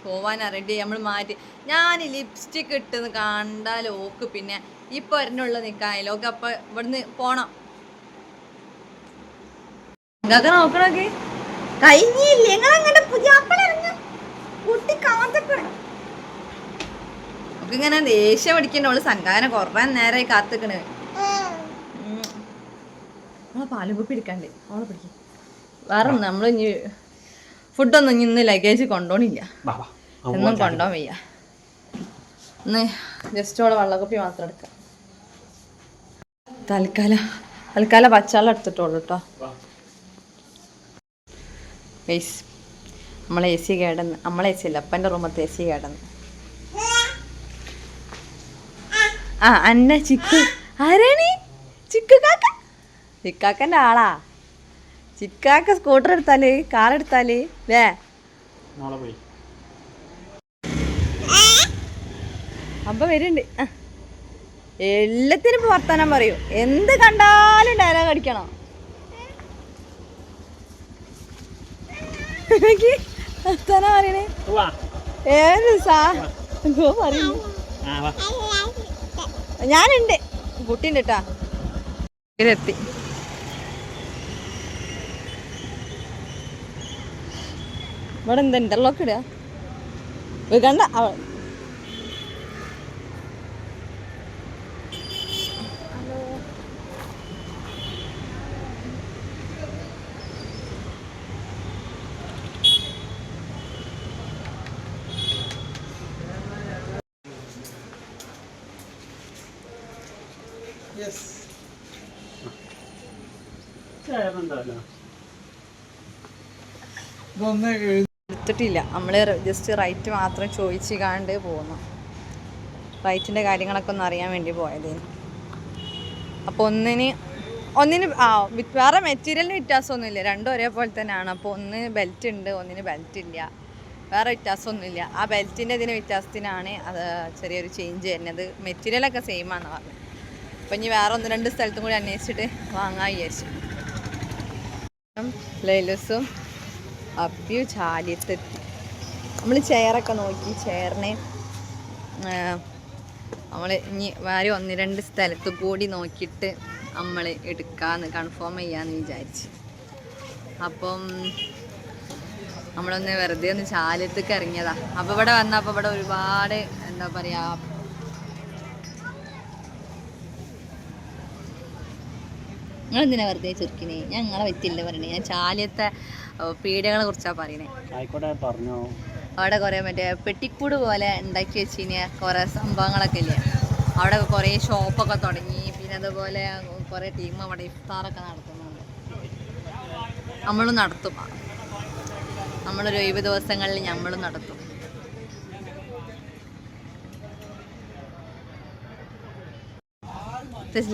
പോവാൻ റെഡി നമ്മൾ മാറ്റി. ഞാൻ ലിപ്സ്റ്റിക് ഇട്ടെന്ന് കണ്ടാൽ ഓക്ക് പിന്നെ ഇപ്പൊ ഒരെണ്ണുള്ള നിൽക്കാനില്ല. ഓക്കെ അപ്പൊ ഇവിടുന്ന് പോണം. ഇതൊക്കെ നോക്കണോക്കെ കഴിഞ്ഞില്ലേ? ഞങ്ങളങ്ങനെ കുട്ടി കാത്തിക്കണ ഒക്കെ ഇങ്ങനെ ദേഷ്യം പിടിക്കണ്ടോള്. സൻകാനെ കുറേ നേരമായി കാത്തിക്കണ്. നമ്മളെ പാലുകുപ്പി എടുക്കാണ്ട് അവളെ പിടിക്കും. വേറെ നമ്മൾ ഇനി ഫുഡൊന്നും ഇന്ന് ലഗേജ് കൊണ്ടുപോണില്ല, ഒന്നും കൊണ്ടുപോകാൻ വയ്യ. ഇന്ന് ജസ്റ്റ് അവളെ വെള്ളക്കുപ്പി മാത്രം എടുക്കാം. തൽക്കാലം പച്ചവെള്ളം എടുത്തിട്ടുള്ളൂ കേട്ടോ. ഗൈസ് നമ്മളെ AC കേടന്ന്, നമ്മളെ AC അല്ല അപ്പൻ്റെ റൂമത്തെ AC കേടന്ന്. അന്ന ചിക്കു ആരാണ്? ചിക്കാക്കൻ്റെ ആളാ. ചിക്കാക്ക സ്കൂട്ടർ എടുത്താല്, കാർ എടുത്താല് വേ അപ്പൊ വരുന്നുണ്ട്. എല്ലാത്തിനും ഇപ്പൊ വർത്താനം പറയൂ. എന്ത് കണ്ടാലും ഡയലോഗ് അടിക്കണം. വർത്താനം പറയണേ ഏത് പറയുന്നു. ഞാനുണ്ട്, കുട്ടിയുണ്ട് കേട്ടാ. ഇതെത്തി. ഇവിടെ എന്താ ഇന്റർലോക്ക് ഇടുക? കണ്ട അവൾ എടുത്തിട്ടില്ല. നമ്മൾ ജസ്റ്റ് റൈറ്റ് മാത്രം ചോദിച്ചു കാണ്ട് പോകുന്നു. റൈറ്റിൻ്റെ കാര്യങ്ങളൊക്കെ ഒന്ന് അറിയാൻ വേണ്ടി പോയതേന്. അപ്പോൾ ഒന്നിന് വേറെ മെറ്റീരിയലിന് വ്യത്യാസമൊന്നുമില്ല, രണ്ടും ഒരേപോലെ തന്നെയാണ്. അപ്പോൾ ഒന്നിന് ബെൽറ്റ് ഉണ്ട്, ഒന്നിന് ബെൽറ്റ് ഇല്ല. വേറെ വ്യത്യാസമൊന്നുമില്ല. ആ ബെൽറ്റിൻ്റെ ഇതിന് വ്യത്യാസത്തിനാണ് അത് ചെറിയൊരു ചേഞ്ച് വരുന്നത്. മെറ്റീരിയലൊക്കെ സെയിം ആണെന്ന് പറഞ്ഞു. അപ്പം ഇനി വേറെ 1-2 സ്ഥലത്തും കൂടി അന്വേഷിച്ചിട്ട് വാങ്ങാൻ വിചാരിച്ചു. ലൈലസും അപ്പിയും ചാലിയത്തെത്തി. നമ്മൾ ചെയറൊക്കെ നോക്കി, ചെയറിനെ നമ്മൾ ഇനി വേറെ 1-2 സ്ഥലത്ത് കൂടി നോക്കിയിട്ട് നമ്മൾ എടുക്കാമെന്ന് കൺഫേം ചെയ്യാമെന്ന് വിചാരിച്ച്. അപ്പം നമ്മളൊന്ന് വെറുതെ ഒന്ന് ചാലിയത്തേക്ക് ഇറങ്ങിയതാ. അപ്പോൾ ഇവിടെ വന്നപ്പോൾ ഇവിടെ ഒരുപാട് എന്താ പറയുക, നിങ്ങളെന്തിനാ വെറുതെ ചെറുക്കിനെ? ഞാൻ നിങ്ങളെ പറ്റില്ല പറയണേ. ഞാൻ ചാലിയത്തെ പീടികകളെ കുറിച്ചാണ് പറയണേ. അവിടെ കുറേ മറ്റേ പെട്ടിക്കൂട് പോലെ ഉണ്ടാക്കി വെച്ചിന് കുറേ സംഭവങ്ങളൊക്കെ ഇല്ലേ. അവിടെ കുറേ ഷോപ്പൊക്കെ തുടങ്ങി. പിന്നെ അതുപോലെ കുറേ ടീം അവിടെ ഇഫ്താറൊക്കെ നടത്തുന്നുണ്ട്. നമ്മളും നടത്തും. നമ്മളൊരു 70 ദിവസങ്ങളിൽ നമ്മളും നടത്തും.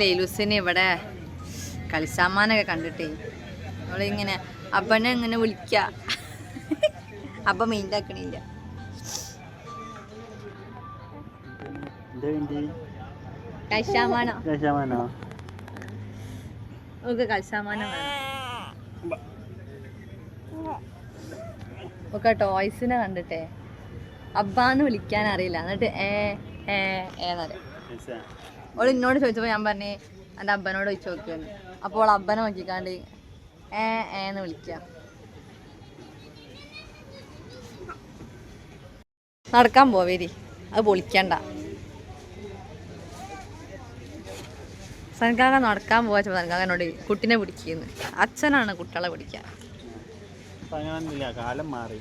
ലൈലൂസിന് ഇവിടെ കളിസാമാനൊക്കെ കണ്ടിട്ടേ നമ്മളിങ്ങനെ അപ്പനെ ഇങ്ങനെ വിളിക്ക അപ്പം മൈൻഡാക്കണില്ല. കളിസാമാനോ ഓക്കെ കളിസാമാനം വേണം. ഒക്കെ ടോയ്സിനെ കണ്ടിട്ടേ അബ്ബാന്ന് വിളിക്കാൻ അറിയില്ല. എന്നിട്ട് ഏന്നറിയാം. ഓൾ എന്നോട് ചോദിച്ചപ്പോൾ ഞാൻ പറഞ്ഞേ എൻ്റെ അബ്ബനോട് ചോദിച്ചു നോക്കിയെന്ന്. അപ്പോൾ ഓൾ അബ്ബനെ നോക്കിക്കാണ്ട് ഏന്ന് വിളിക്കുക. നടക്കാൻ പോവേരി, അത് പൊളിക്കണ്ട. സനക്കാക്ക നടക്കാൻ പോവാച്ചപ്പോൾ സനക്കാക്കനോട് കുട്ടീനെ പിടിക്കുന്നു. അച്ഛനാണ് കുട്ടികളെ പിടിക്കുക. കാലം മാറി.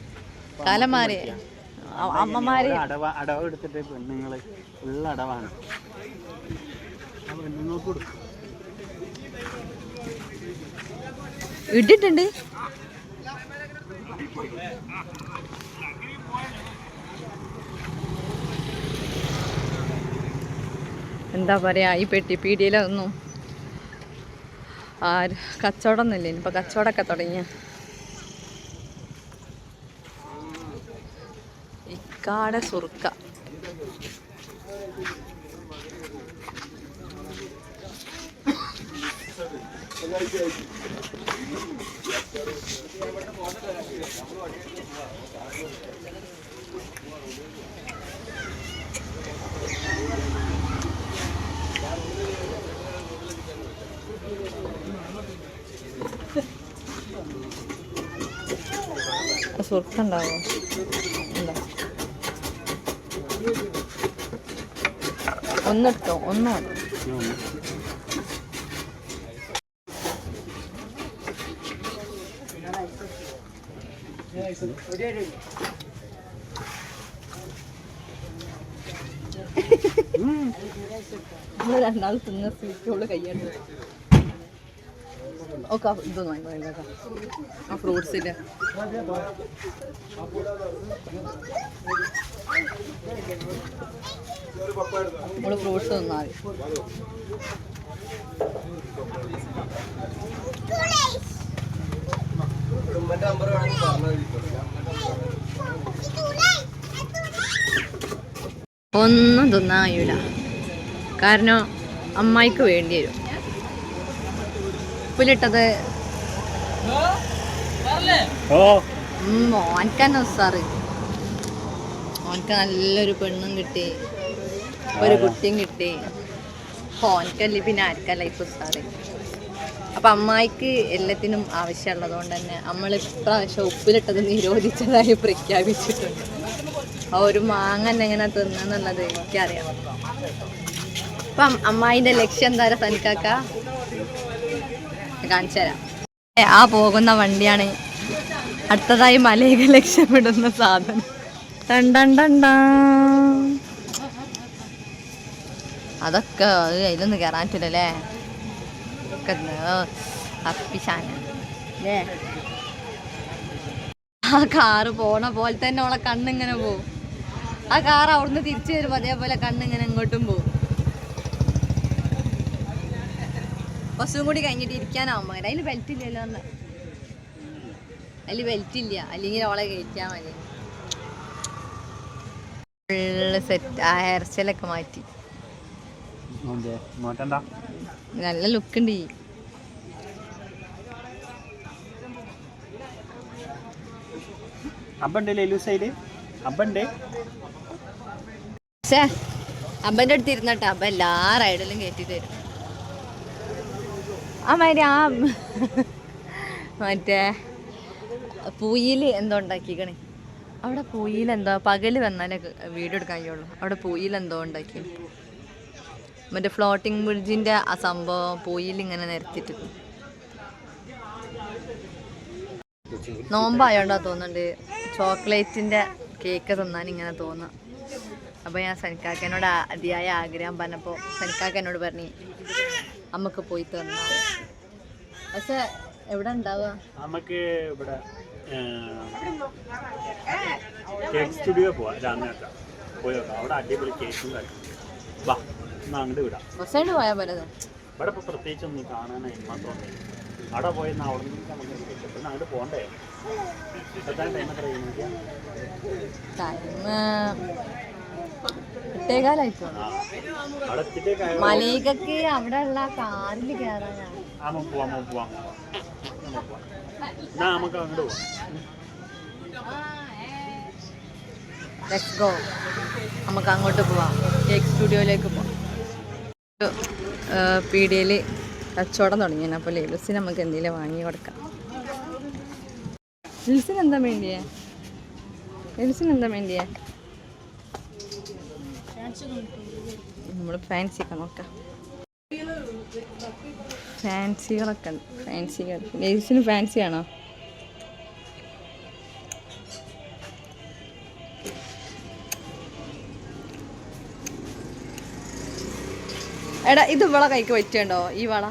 അമ്മമാര് അടവ് എടുത്തിട്ട് പെണ്ണുങ്ങള് ഉള്ള അടവാണ്. ഇട്ടിട്ടുണ്ട്. എന്താ പറയാ, ഈ പെട്ടിപ്പീടിയിലൊന്നും കച്ചവടമൊന്നുമില്ല. ഇനിയിപ്പോൾ കച്ചവടമൊക്കെ തുടങ്ങിയ ഇക്കാടെ സുറുക്ക. സുറുക്ക ഉണ്ടാവോ? ഒന്നെടുത്തോ, ഒന്ന് മതി. നമ്മൾ രണ്ടാൾ തിന്ന സ്വീറ്റോള് കയ്യാണ്ട് ഒക്കെ ഇതൊന്നും വാങ്ങിക്കാം. ആ ഫ്രൂട്ട്സിൻ്റെ നമ്മള് ഫ്രൂട്ട്സ് തിന്നാൽ ഒന്നും തിന്നാൻ കഴിയൂല. കാരണം അമ്മായിക്ക് വേണ്ടി വരും. ഉപ്പിലിട്ടത് മോൻക്കന്നെ ഉസാറ്. മോൻക്ക് നല്ലൊരു പെണ്ണും കിട്ടി, ഒരു കുട്ടിയും കിട്ടി. ഓൻക്കല്ലേ പിന്നെ ആർക്കല്ല ഇപ്പൊ ഉസാറ്. അപ്പം അമ്മായിക്ക് എല്ലാത്തിനും ആവശ്യമുള്ളത് കൊണ്ട് തന്നെ നമ്മൾ ഇപ്രാവശ്യം ഉപ്പിലിട്ടത് നിരോധിച്ചതായി പ്രഖ്യാപിച്ചിട്ടുണ്ട്. ആ ഒരു മാങ്ങ എങ്ങനെ തിന്നുന്നുള്ളത് എനിക്കറിയാം. അപ്പം അമ്മായിൻ്റെ ലക്ഷ്യം എന്താ സനിക്കാക്ക കാണിച്ചു തരാം. ആ പോകുന്ന വണ്ടിയാണ് അടുത്തതായി മലയൊക്കെ ലക്ഷ്യമിടുന്ന സാധനം. ടണ്ടണ്ട അതൊക്കെ അതിലൊന്നും കയറാൻ പറ്റില്ലല്ലേ. അപ്പിശാനല്ലേ. ആ കാറ് പോണ പോലെ തന്നെ ഓളെ കണ്ണിങ്ങനെ പോവും. ആ കാർ അവിടുന്ന് തിരിച്ചു വരുമ്പോ അതേപോലെ കണ്ണിങ്ങനെ ഇങ്ങോട്ടും പോവും. ബസ്സും കൂടി കഴിഞ്ഞിട്ട് ഇരിക്കാനാവുമ്പോ അതിൽ ബെൽറ്റ് ഇല്ലല്ലോ. എന്ന് അതിൽ ബെൽറ്റ് ഇല്ല, അല്ലെങ്കിൽ ഓളെ കയറ്റിയാൽ മതി. Full set. ആ ഹെയർ സ്റ്റൈലൊക്കെ മാറ്റി നല്ല ലുക്ക് ഉണ്ട്. അബ്ബൻ്റെ അടുത്ത് ഇരുന്നട്ടെ, അബ്ബ എല്ലാ റൈഡിലും കയറ്റി തരും. ആ മാതിരി ആ മറ്റേ പൂയിൽ എന്തോ ഉണ്ടാക്കിക്കണേ. അവിടെ പൂയിൽ എന്തോ പകല് വന്നാലേ വീഡിയോ എടുക്കാൻ കഴിയുള്ളൂ. അവിടെ പൂയിൽ എന്തോ ഉണ്ടാക്കി. മറ്റേ ഫ്ലോട്ടിംഗ് ബ്രിഡ്ജിൻ്റെ ആ സംഭവം പൂയിൽ ഇങ്ങനെ നിരത്തിട്ട്. നോമ്പായോണ്ടാ തോന്നുന്നുണ്ട് ചോക്ലേറ്റിൻ്റെ കേക്ക് തിന്നാൻ ഇങ്ങനെ തോന്നുക. അപ്പോൾ ഞാൻ സനിക്കാക്കനോട് അതിയായ ആഗ്രഹം പറഞ്ഞപ്പോൾ സനിക്കാക്ക എന്നോട് പറഞ്ഞു നമുക്ക് പോയി തന്നാൽ. പക്ഷെ എവിടെ ഉണ്ടാവുക? നമുക്ക് ഇവിടെ കേക്ക് സ്റ്റുഡിയോ പോവാം. രാമനാട്ട പോയി നോക്കാം. അവിടെ അടിപൊളി കേക്കും വാ. എന്നാൽ അങ്ങോട്ട് വിടാം. ബസ്സായിട്ട് പോയാൽ പോലെ ഇവിടെ ഇപ്പോൾ പ്രത്യേകിച്ചൊന്നും കാണാനായി മാത്രമേ അവിടെ പോയെന്നാൽ അവിടെ നിന്ന് നമുക്ക് ഇപ്പം അങ്ങോട്ട് പോകണ്ടേ? എത്ര ടൈം എത്ര കഴിഞ്ഞിരിക്കാം? എട്ടേകാലായിട്ടോ. അവിടെ എത്തിയിട്ടേക്ക് മലയിലേക്ക് അവിടെ ഉള്ള കാറിൽ കയറാനാ. പോവാം. എന്നാ നമുക്ക് അങ്ങോട്ട് പോവാം. Let's go. നമുക്ക് അങ്ങോട്ട് പോവാം. കേക്ക് സ്റ്റുഡിയോയിലേക്ക് പോവാം. പീടിയയിൽ കച്ചവടം തുടങ്ങി. അപ്പോൾ ലേലൂസിന് നമുക്ക് എന്തെങ്കിലും വാങ്ങി കൊടുക്കാം. ലേലൂസിന് എന്താ വേണ്ടിയേ? നമ്മൾ ഫാൻസിയൊക്കെ നോക്കാം. ഫാൻസികളൊക്കെ ഉണ്ട്. ലേലൂസിന് ഫാൻസി ആണോ? എടാ ഇത് വള കൈക്ക് പറ്റുണ്ടോ? ഈ വള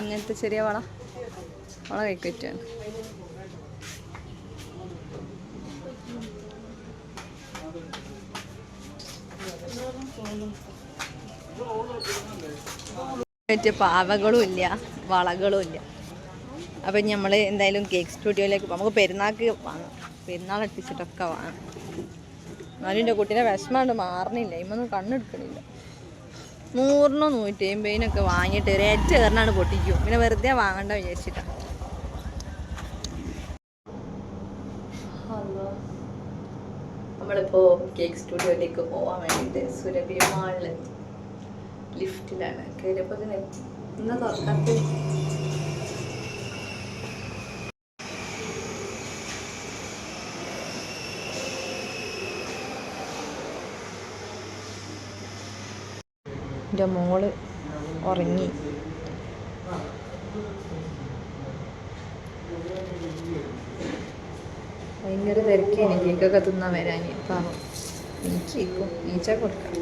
ഇങ്ങനത്തെ ചെറിയ വള കൈക്ക് പറ്റുകയാണ്. പറ്റിയ പാവകളും ഇല്ല, വളകളും ഇല്ല. അപ്പം നമ്മൾ എന്തായാലും കേക്ക് സ്റ്റുഡിയോയിലേക്ക് നമുക്ക് പെരുന്നാൾക്ക് വാങ്ങാം. പെരുന്നാൾ എത്തിച്ചിട്ടൊക്കെ വാങ്ങാം. എന്നാലും എൻ്റെ കുട്ടീനെ വിഷമമുണ്ട്, മാറണില്ല. ഇമ്മൊന്നും കണ്ണെടുക്കണില്ല. 100 150 വാങ്ങിയിട്ട് ഒരേറ്റ കയറിനാണ് പൊട്ടിക്കും. പിന്നെ വെറുതെ വാങ്ങണ്ട വിചാരിച്ചിട്ടാണ്. നമ്മളിപ്പോൾ കേക്ക് സ്റ്റുഡിയോയിലേക്ക് പോകാൻ വേണ്ടിയിട്ട് സുരഭി മാളിൽ ലിഫ്റ്റിലാണ് കയറിയപ്പോൾ തന്നെ ഇന്ന് തുറക്കാത്ത എൻ്റെ മോള് ഉറങ്ങി. ഭയങ്കര തിരക്കേനി കേക്കൊക്കെ തിന്നാൻ വരാൻ. പാവം നീച്ചേക്കും, നീച്ചാൽ കൊടുക്കാം.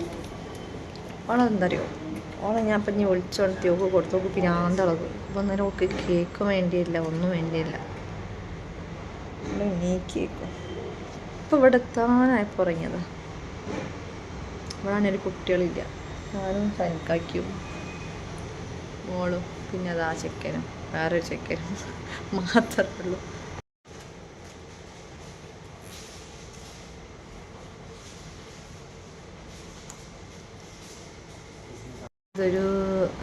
ഓളെന്താ അറിയോ, ഓളെ ഞാൻ ഇപ്പം ഞാൻ വിളിച്ചോളത്തി ഓക്ക് കൊടുത്തോക്ക് പിരാന്തളകും. അപ്പം അന്നേരം ഓക്ക് കേക്ക് വേണ്ടിയില്ല, ഒന്നും വേണ്ടിയില്ല. നീക്കേക്കും ഇപ്പം ഇവിടെ എത്താനായപ്പോൾ ഉറങ്ങിയതാ. ഇവിടെയാണെങ്കിൽ കുട്ടികളില്ല. ഞാനും സനിക്കാക്കും മോളും പിന്നെ അതാ ചെക്കനും വേറൊരു ചെക്കനും മാത്രമേ ഉള്ളൂ. ഇതൊരു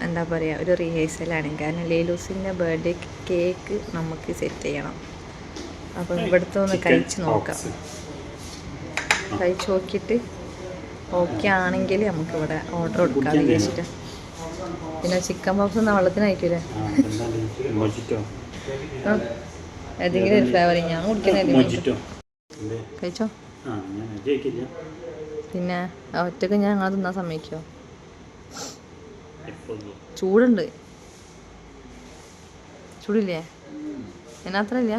എന്താ പറയുക, ഒരു റിഹേഴ്സലാണ്. കാരണം ലേലൂസിൻ്റെ ബർത്ത്ഡേ കേക്ക് നമുക്ക് സെറ്റ് ചെയ്യണം. അപ്പം ഇവിടുത്തെ ഒന്ന് കഴിച്ച് നോക്കാം. കഴിച്ച് നോക്കിയിട്ട് ഓക്കെ ആണെങ്കിൽ നമുക്കിവിടെ ഓർഡർ കൊടുക്കാം വിചാരിച്ചിട്ട്. പിന്നെ ചിക്കൻ പപ്സ് ഒന്നും വെള്ളത്തിനയക്കൂലേ? ഏതെങ്കിലും ഒരു ഫ്ലേവർ ഞാൻ കുടിക്കുന്ന കഴിച്ചോ. പിന്നെ ഒറ്റക്ക് ഞാൻ ഞങ്ങൾ തിന്നാൻ സമ്മതിക്കോ? ചൂടുണ്ട്. ചൂടില്ലേ? അതിനത്ര ഇല്ല.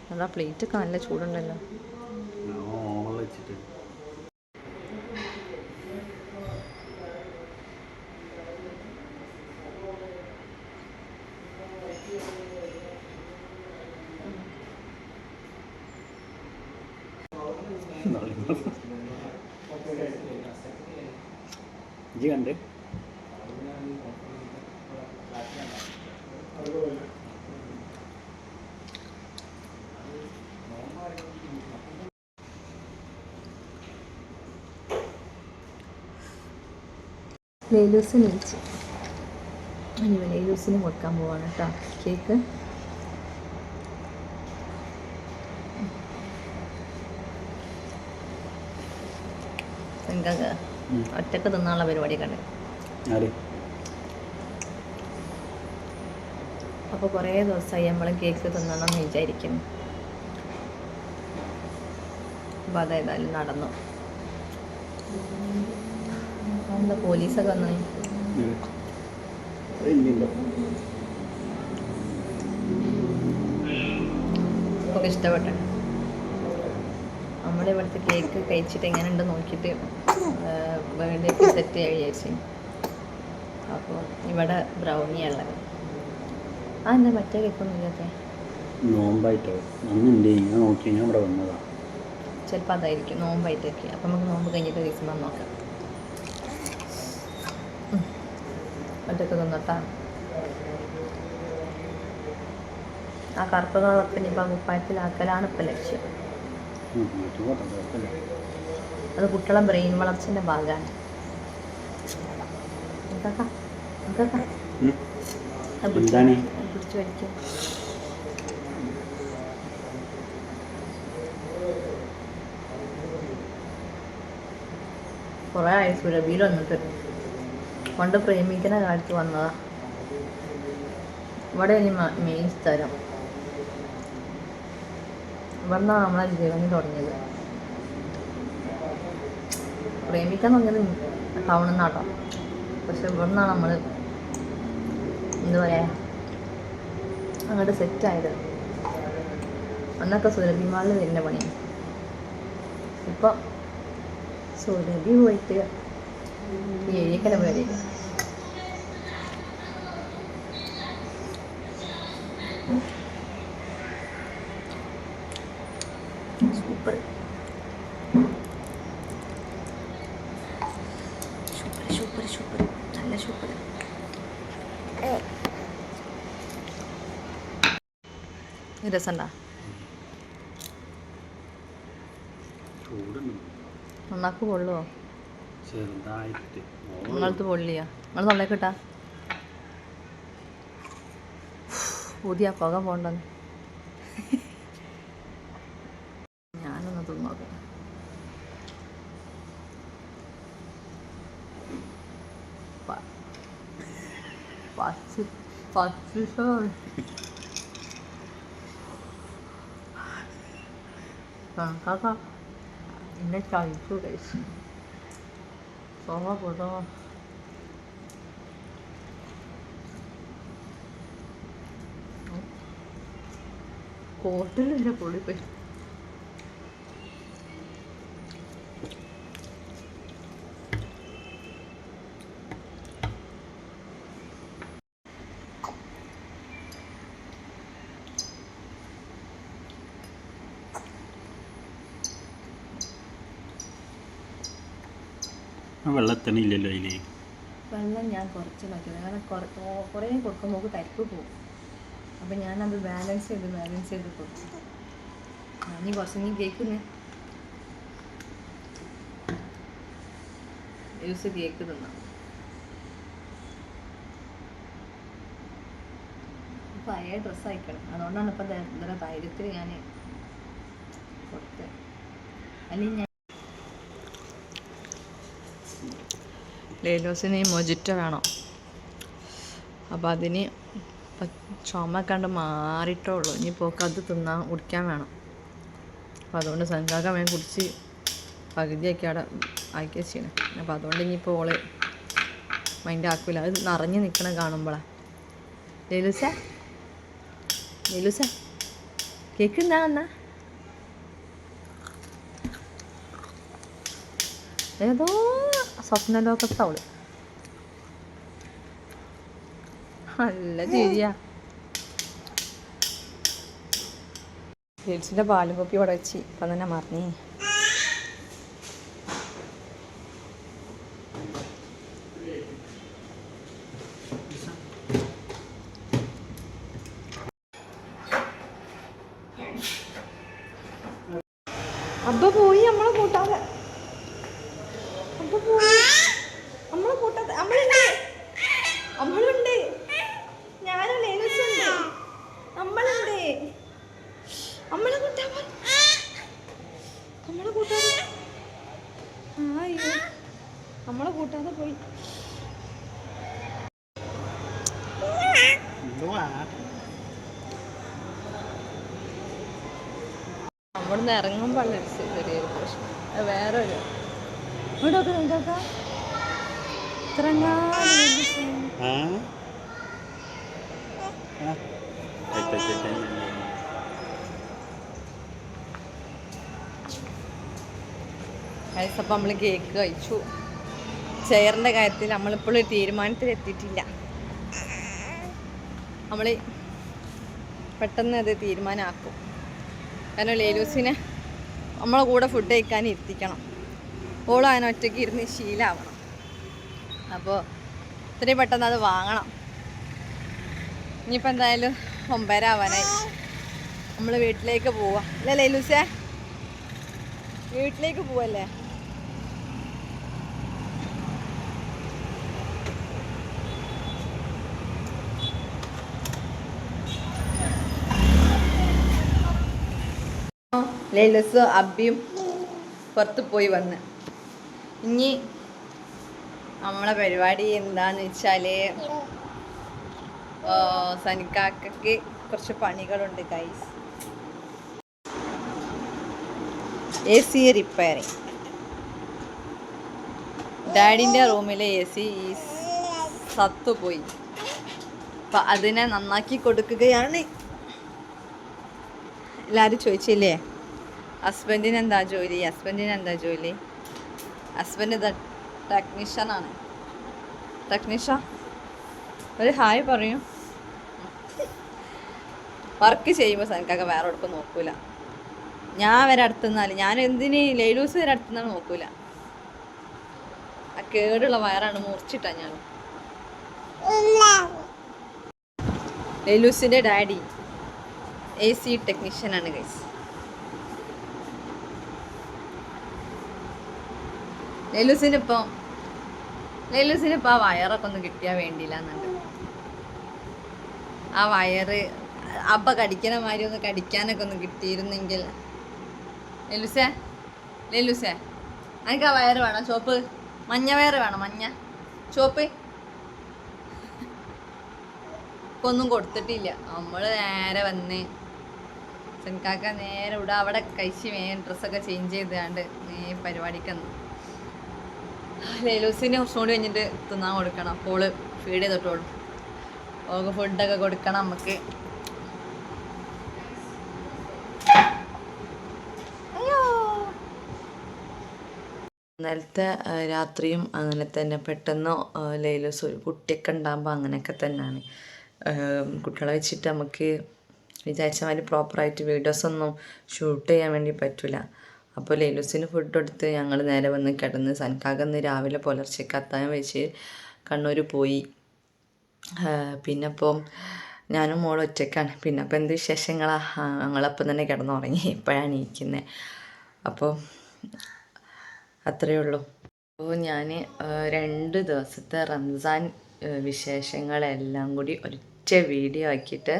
നമ്മുടെ പ്ലേറ്റൊക്കെ നല്ല ചൂടുണ്ടല്ലോ. ഇജ്ജ് കണ്ട് ലേലൂസിന് വിളിച്ചു. ഇനി ലേലൂസിന് കൊടുക്കാൻ പോവാണ് കേട്ടോ കേക്ക്. ഒറ്റക്ക് തിന്നാനുള്ള പരിപാടി കണ്ട്. അപ്പോൾ കുറേ ദിവസമായി നമ്മൾ കേക്ക് തിന്നണം എന്ന് വിചാരിക്കുന്നു. അപ്പോൾ അതേതായാലും നടന്നു. എന്താ പോലീസൊക്കെ വന്നു? ഒക്കെ ഇഷ്ടപ്പെട്ടെ. നമ്മളിവിടുത്തെ കേക്ക് കഴിച്ചിട്ട് എങ്ങനെ ഉണ്ട് നോക്കിയിട്ട് ബർത്ത്ഡേക്ക് സെറ്റ് ചെയ്യാൻ വിചാരിച്ചു. അപ്പോൾ ഇവിടെ ബ്രൗണിയുള്ളത്. ആ എന്താ മറ്റേ കേക്കൊന്നും ഇല്ലാത്ത? നോമ്പായിട്ടോ അന്നുണ്ട്. ഇങ്ങനെ നോക്കി ഞാൻ ഇവിടെ വന്നതാ. ചിലപ്പോൾ അതായിരിക്കും നോമ്പായിട്ടൊക്കെ. അപ്പം നമുക്ക് നോമ്പ് കഴിഞ്ഞിട്ട് ദിവസം വന്ന് നോക്കാം. ഒറ്റക്ക് തിന്നിട്ടാ. ആ കറുപ്പ് കളറൊക്കെ ഇനിയിപ്പോൾ കുപ്പായത്തിലാക്കലാണ് ഇപ്പം ലക്ഷ്യം. അത് കുട്ടികളെ ബ്രെയിൻ വളർച്ചൻ്റെ ഭാഗമാണ്. പിടിച്ചു വലിക്കും. കുറേ ആയി സുരഭിയിൽ വന്നിട്ട്. പണ്ട് പ്രേമിക്കുന്ന കാലത്ത് വന്നതാ. ഇവിടെ ഇനി മെയിൻ സ്ഥലം. ഇവിടുന്നാണ് നമ്മളെ ജേർണി തുടങ്ങിയത്. പ്രേമിക്കാൻ തുടങ്ങിയത് ടൗണിൽ നിന്നാട്ടോ. പക്ഷെ ഇവിടുന്നാണ് നമ്മൾ എന്താ പറയുക അങ്ങോട്ട് സെറ്റായത്. അന്നൊക്കെ സുരഭി മാളിൽ വരുന്ന പണിയാണ്. ഇപ്പം സുരഭി പോയിട്ട് ഏഴിക്കല വരെ. സൂപ്പർ സൂപ്പർ സൂപ്പർ സൂപ്പർ നല്ല സൂപ്പർ. രസമുണ്ടാ? നന്നാക്ക് പൊള്ളുവോ? നിങ്ങളടുത്ത് പൊള്ളിയാ? നിങ്ങൾ തൊള്ളേക്കിട്ടാ പുതിയ പുക പോണ്ടെന്ന്. ഞാനൊന്ന് തിന്നോക്കാം. കണക്കാക്ക എന്നെ കഴിച്ചു കഴിച്ചു. പോതോ കോട്ടിലില്ല പൊളിപ്പോയി. വെള്ളത്തണില്ലല്ലോ അതിൽ. വെള്ളം ഞാൻ കുറച്ച് നോക്കിയത്. അങ്ങനെ കുറേ കൊടുക്കുമ്പോൾ തരിപ്പ് പോകും. അപ്പം ഞാനത് ബാലൻസ് ചെയ്ത് കൊടുക്കും. ഇനി കുറച്ച് കേൾക്കുന്നേ ജ്യൂസ് കേക്ക് തിന്നാം. പഴയ ഡ്രസ്സ് അയക്കണം. അതുകൊണ്ടാണ് ഇപ്പം ഇന്നലെ ധൈര്യത്തിൽ ഞാൻ കൊടുത്തത്. അല്ലെങ്കിൽ ഞാൻ ലേലോസിന് മൊജിറ്റോ വേണം. അപ്പം അതിന് ചുമ കണ്ട് മാറിയിട്ടേ ഉള്ളൂ. ഇനി പോക്ക് അത് കുടിക്കാൻ വേണം. അപ്പം അതുകൊണ്ട് സംഘാക്ക വേഗം കുടിച്ച് പകുതിയൊക്കെ അവിടെ ആക്കി വെച്ചാണ്. അപ്പം അതുകൊണ്ട് ഇനിയിപ്പോൾ ഓള് മൈൻഡ് ആക്കില്ല. അത് നിറഞ്ഞ് നിൽക്കണ കാണുമ്പോഴാണ്. ലേലൂസ കേക്ക് എന്താ എന്നാ ഏതോ സ്വപ്നലോകത്തവള് നല്ല ചിരിയാ. ജെൽസിൻ്റെ പാലും കുപ്പി ഇവിടെ വെച്ച് ഇപ്പം തന്നെ മറിഞ്ഞേ. അബ്ബ പോയി നമ്മളെ കൂട്ടാതെ. നമ്മളുണ്ട്. ഞാനും ലേലസുണ്ട്. നമ്മളുണ്ട്. നമ്മളെ കൂട്ടാതെ അയ്യോ നമ്മളെ കൂട്ടാതെ പോയി. അവിടുന്ന് ഇറങ്ങുമ്പോൾ ചെറിയൊരു പ്രശ്നം. വേറൊരു ഇവിടെ ഒക്കെ നിങ്ങൾക്ക് അപ്പം നമ്മൾ കേക്ക് കഴിച്ചു. ചെയറിൻ്റെ കാര്യത്തിൽ നമ്മളിപ്പോഴും തീരുമാനത്തിലെത്തിയിട്ടില്ല. നമ്മൾ പെട്ടെന്ന് അത് തീരുമാനമാക്കും. കാരണം ലേലൂസിനെ നമ്മളെ കൂടെ ഫുഡ് കഴിക്കാൻ ഇരുത്തിക്കണം. ഓളും അതിനൊറ്റയ്ക്ക് ഇരുന്ന് ശീലമാവണം. അപ്പോൾ എത്രയും പെട്ടെന്ന് അത് വാങ്ങണം. ഇനിയിപ്പോൾ എന്തായാലും 9 ആവാനായി. നമ്മൾ വീട്ടിലേക്ക് പോവാ അല്ലേ ലൈലൂസേ? വീട്ടിലേക്ക് പോവല്ലേ? ലൈലൂസും അബിയും പുറത്ത് പോയി വന്ന്. ഇനി നമ്മളെ പരിപാടി എന്താന്ന് വെച്ചാൽ സനിക്കാക്കയ്ക്ക് കുറച്ച് പണികളുണ്ട് ഗൈസ്. AC repairing. ഡാഡിൻ്റെ റൂമിലെ AC സത്തുപോയി. അപ്പം അതിനെ നന്നാക്കി കൊടുക്കുകയാണ്. എല്ലാവരും ചോദിച്ചില്ലേ ഹസ്ബൻഡിന് എന്താ ജോലി? ഹസ്ബൻഡ് ടെക്നീഷ്യനാണ്. ഒരു ഹായ് പറയും. വർക്ക് ചെയ്യുമ്പോൾ സനിക്കൊക്കെ വേറെ ഉടപ്പം നോക്കൂല. ഞാൻ വരെ അടുത്തുനിന്നാൽ ഞാൻ എന്തിന് ലൈലൂസ് വരെ അടുത്തുനിന്നാണ് നോക്കൂല. ആ കേടുള്ള വയറാണ് മുറിച്ചിട്ടാ ഞാൻ. ലൈലൂസിൻ്റെ ഡാഡി AC ടെക്നീഷ്യനാണ് ഗൈസ്. ലൈലൂസിനിപ്പോൾ ആ വയറൊക്കെ ഒന്ന് കിട്ടിയാൽ വേണ്ടിയില്ല എന്നുണ്ട്. ആ വയറ് അപ്പ കടിക്കണ മാതിരി ഒന്ന് കടിക്കാനൊക്കെ ഒന്ന് കിട്ടിയിരുന്നെങ്കിൽ. ലൈലൂസേ എനിക്ക് ആ വയറ് വേണം. ചോപ്പ് മഞ്ഞ വയറ് വേണം. മഞ്ഞ ചോപ്പ് ഇപ്പം ഒന്നും കൊടുത്തിട്ടില്ല. നമ്മൾ നേരെ വന്ന് സനിക്കാക്ക നേരെ ഇവിടെ അവിടെ കഴിച്ച് ഡ്രസ്സൊക്കെ ചേഞ്ച് ചെയ്താണ്ട് പരിപാടിക്ക് വന്നു. ലൈലൂസിന് കുറച്ചും കൂടി കഴിഞ്ഞിട്ട് തിന്നാൻ കൊടുക്കണം. അപ്പോൾ ഫീഡ് ചെയ്തിട്ടോളും. ഓക്ക് ഫുഡൊക്കെ കൊടുക്കണം നമുക്ക്. ഇന്നലത്തെ രാത്രിയും അങ്ങനെ തന്നെ. പെട്ടെന്ന് ലൈലൂസ് ഒരു കുട്ടിയൊക്കെ ഉണ്ടാകുമ്പോൾ അങ്ങനെയൊക്കെ തന്നെയാണ്. കുട്ടികളെ വെച്ചിട്ട് നമുക്ക് വിചാരിച്ച മാതിരി പ്രോപ്പറായിട്ട് വീഡിയോസൊന്നും ഷൂട്ട് ചെയ്യാൻ വേണ്ടി പറ്റില്ല. അപ്പോൾ ലൈലൂസിന് ഫുഡ് കൊടുത്ത് ഞങ്ങൾ നേരെ വന്ന് കിടന്ന്. സനിക്കാകന്ന് രാവിലെ പുലർച്ചയ്ക്ക് അത്താഴം വെച്ച് കണ്ണൂർ പോയി. പിന്നെ ഇപ്പോൾ ഞാനും മോൾ ഒറ്റയ്ക്കാണ്. പിന്നെ അപ്പോൾ എന്ത് വിശേഷങ്ങളാണ്? ഞങ്ങളപ്പം തന്നെ കിടന്നുറങ്ങി. ഇപ്പോഴാണ് ഇരിക്കുന്നത്. അപ്പോൾ അത്രയേ ഉള്ളൂ. അപ്പോൾ ഞാൻ 2 ദിവസത്തെ റംസാൻ വിശേഷങ്ങളെല്ലാം കൂടി ഒരൊറ്റ വീഡിയോ ആക്കിയിട്ട്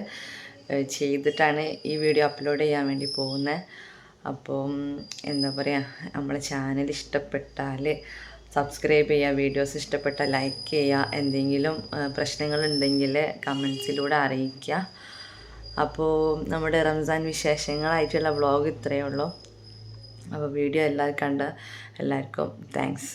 ചെയ്തിട്ടാണ് ഈ വീഡിയോ അപ്ലോഡ് ചെയ്യാൻ വേണ്ടി പോകുന്നത്. അപ്പം എന്താ പറയുക, നമ്മളെ ചാനൽ ഇഷ്ടപ്പെട്ടാൽ സബ്സ്ക്രൈബ് ചെയ്യുക, വീഡിയോസ് ഇഷ്ടപ്പെട്ടാൽ ലൈക്ക് ചെയ്യുക, എന്തെങ്കിലും പ്രശ്നങ്ങളുണ്ടെങ്കിൽ കമൻസിലൂടെ അറിയിക്കുക. അപ്പോൾ നമ്മുടെ റംസാൻ വിശേഷങ്ങളായിട്ടുള്ള വ്ളോഗ് ഇത്രയേ ഉള്ളൂ. അപ്പോൾ വീഡിയോ എല്ലാവർക്കും കണ്ട എല്ലാവർക്കും താങ്ക്സ്.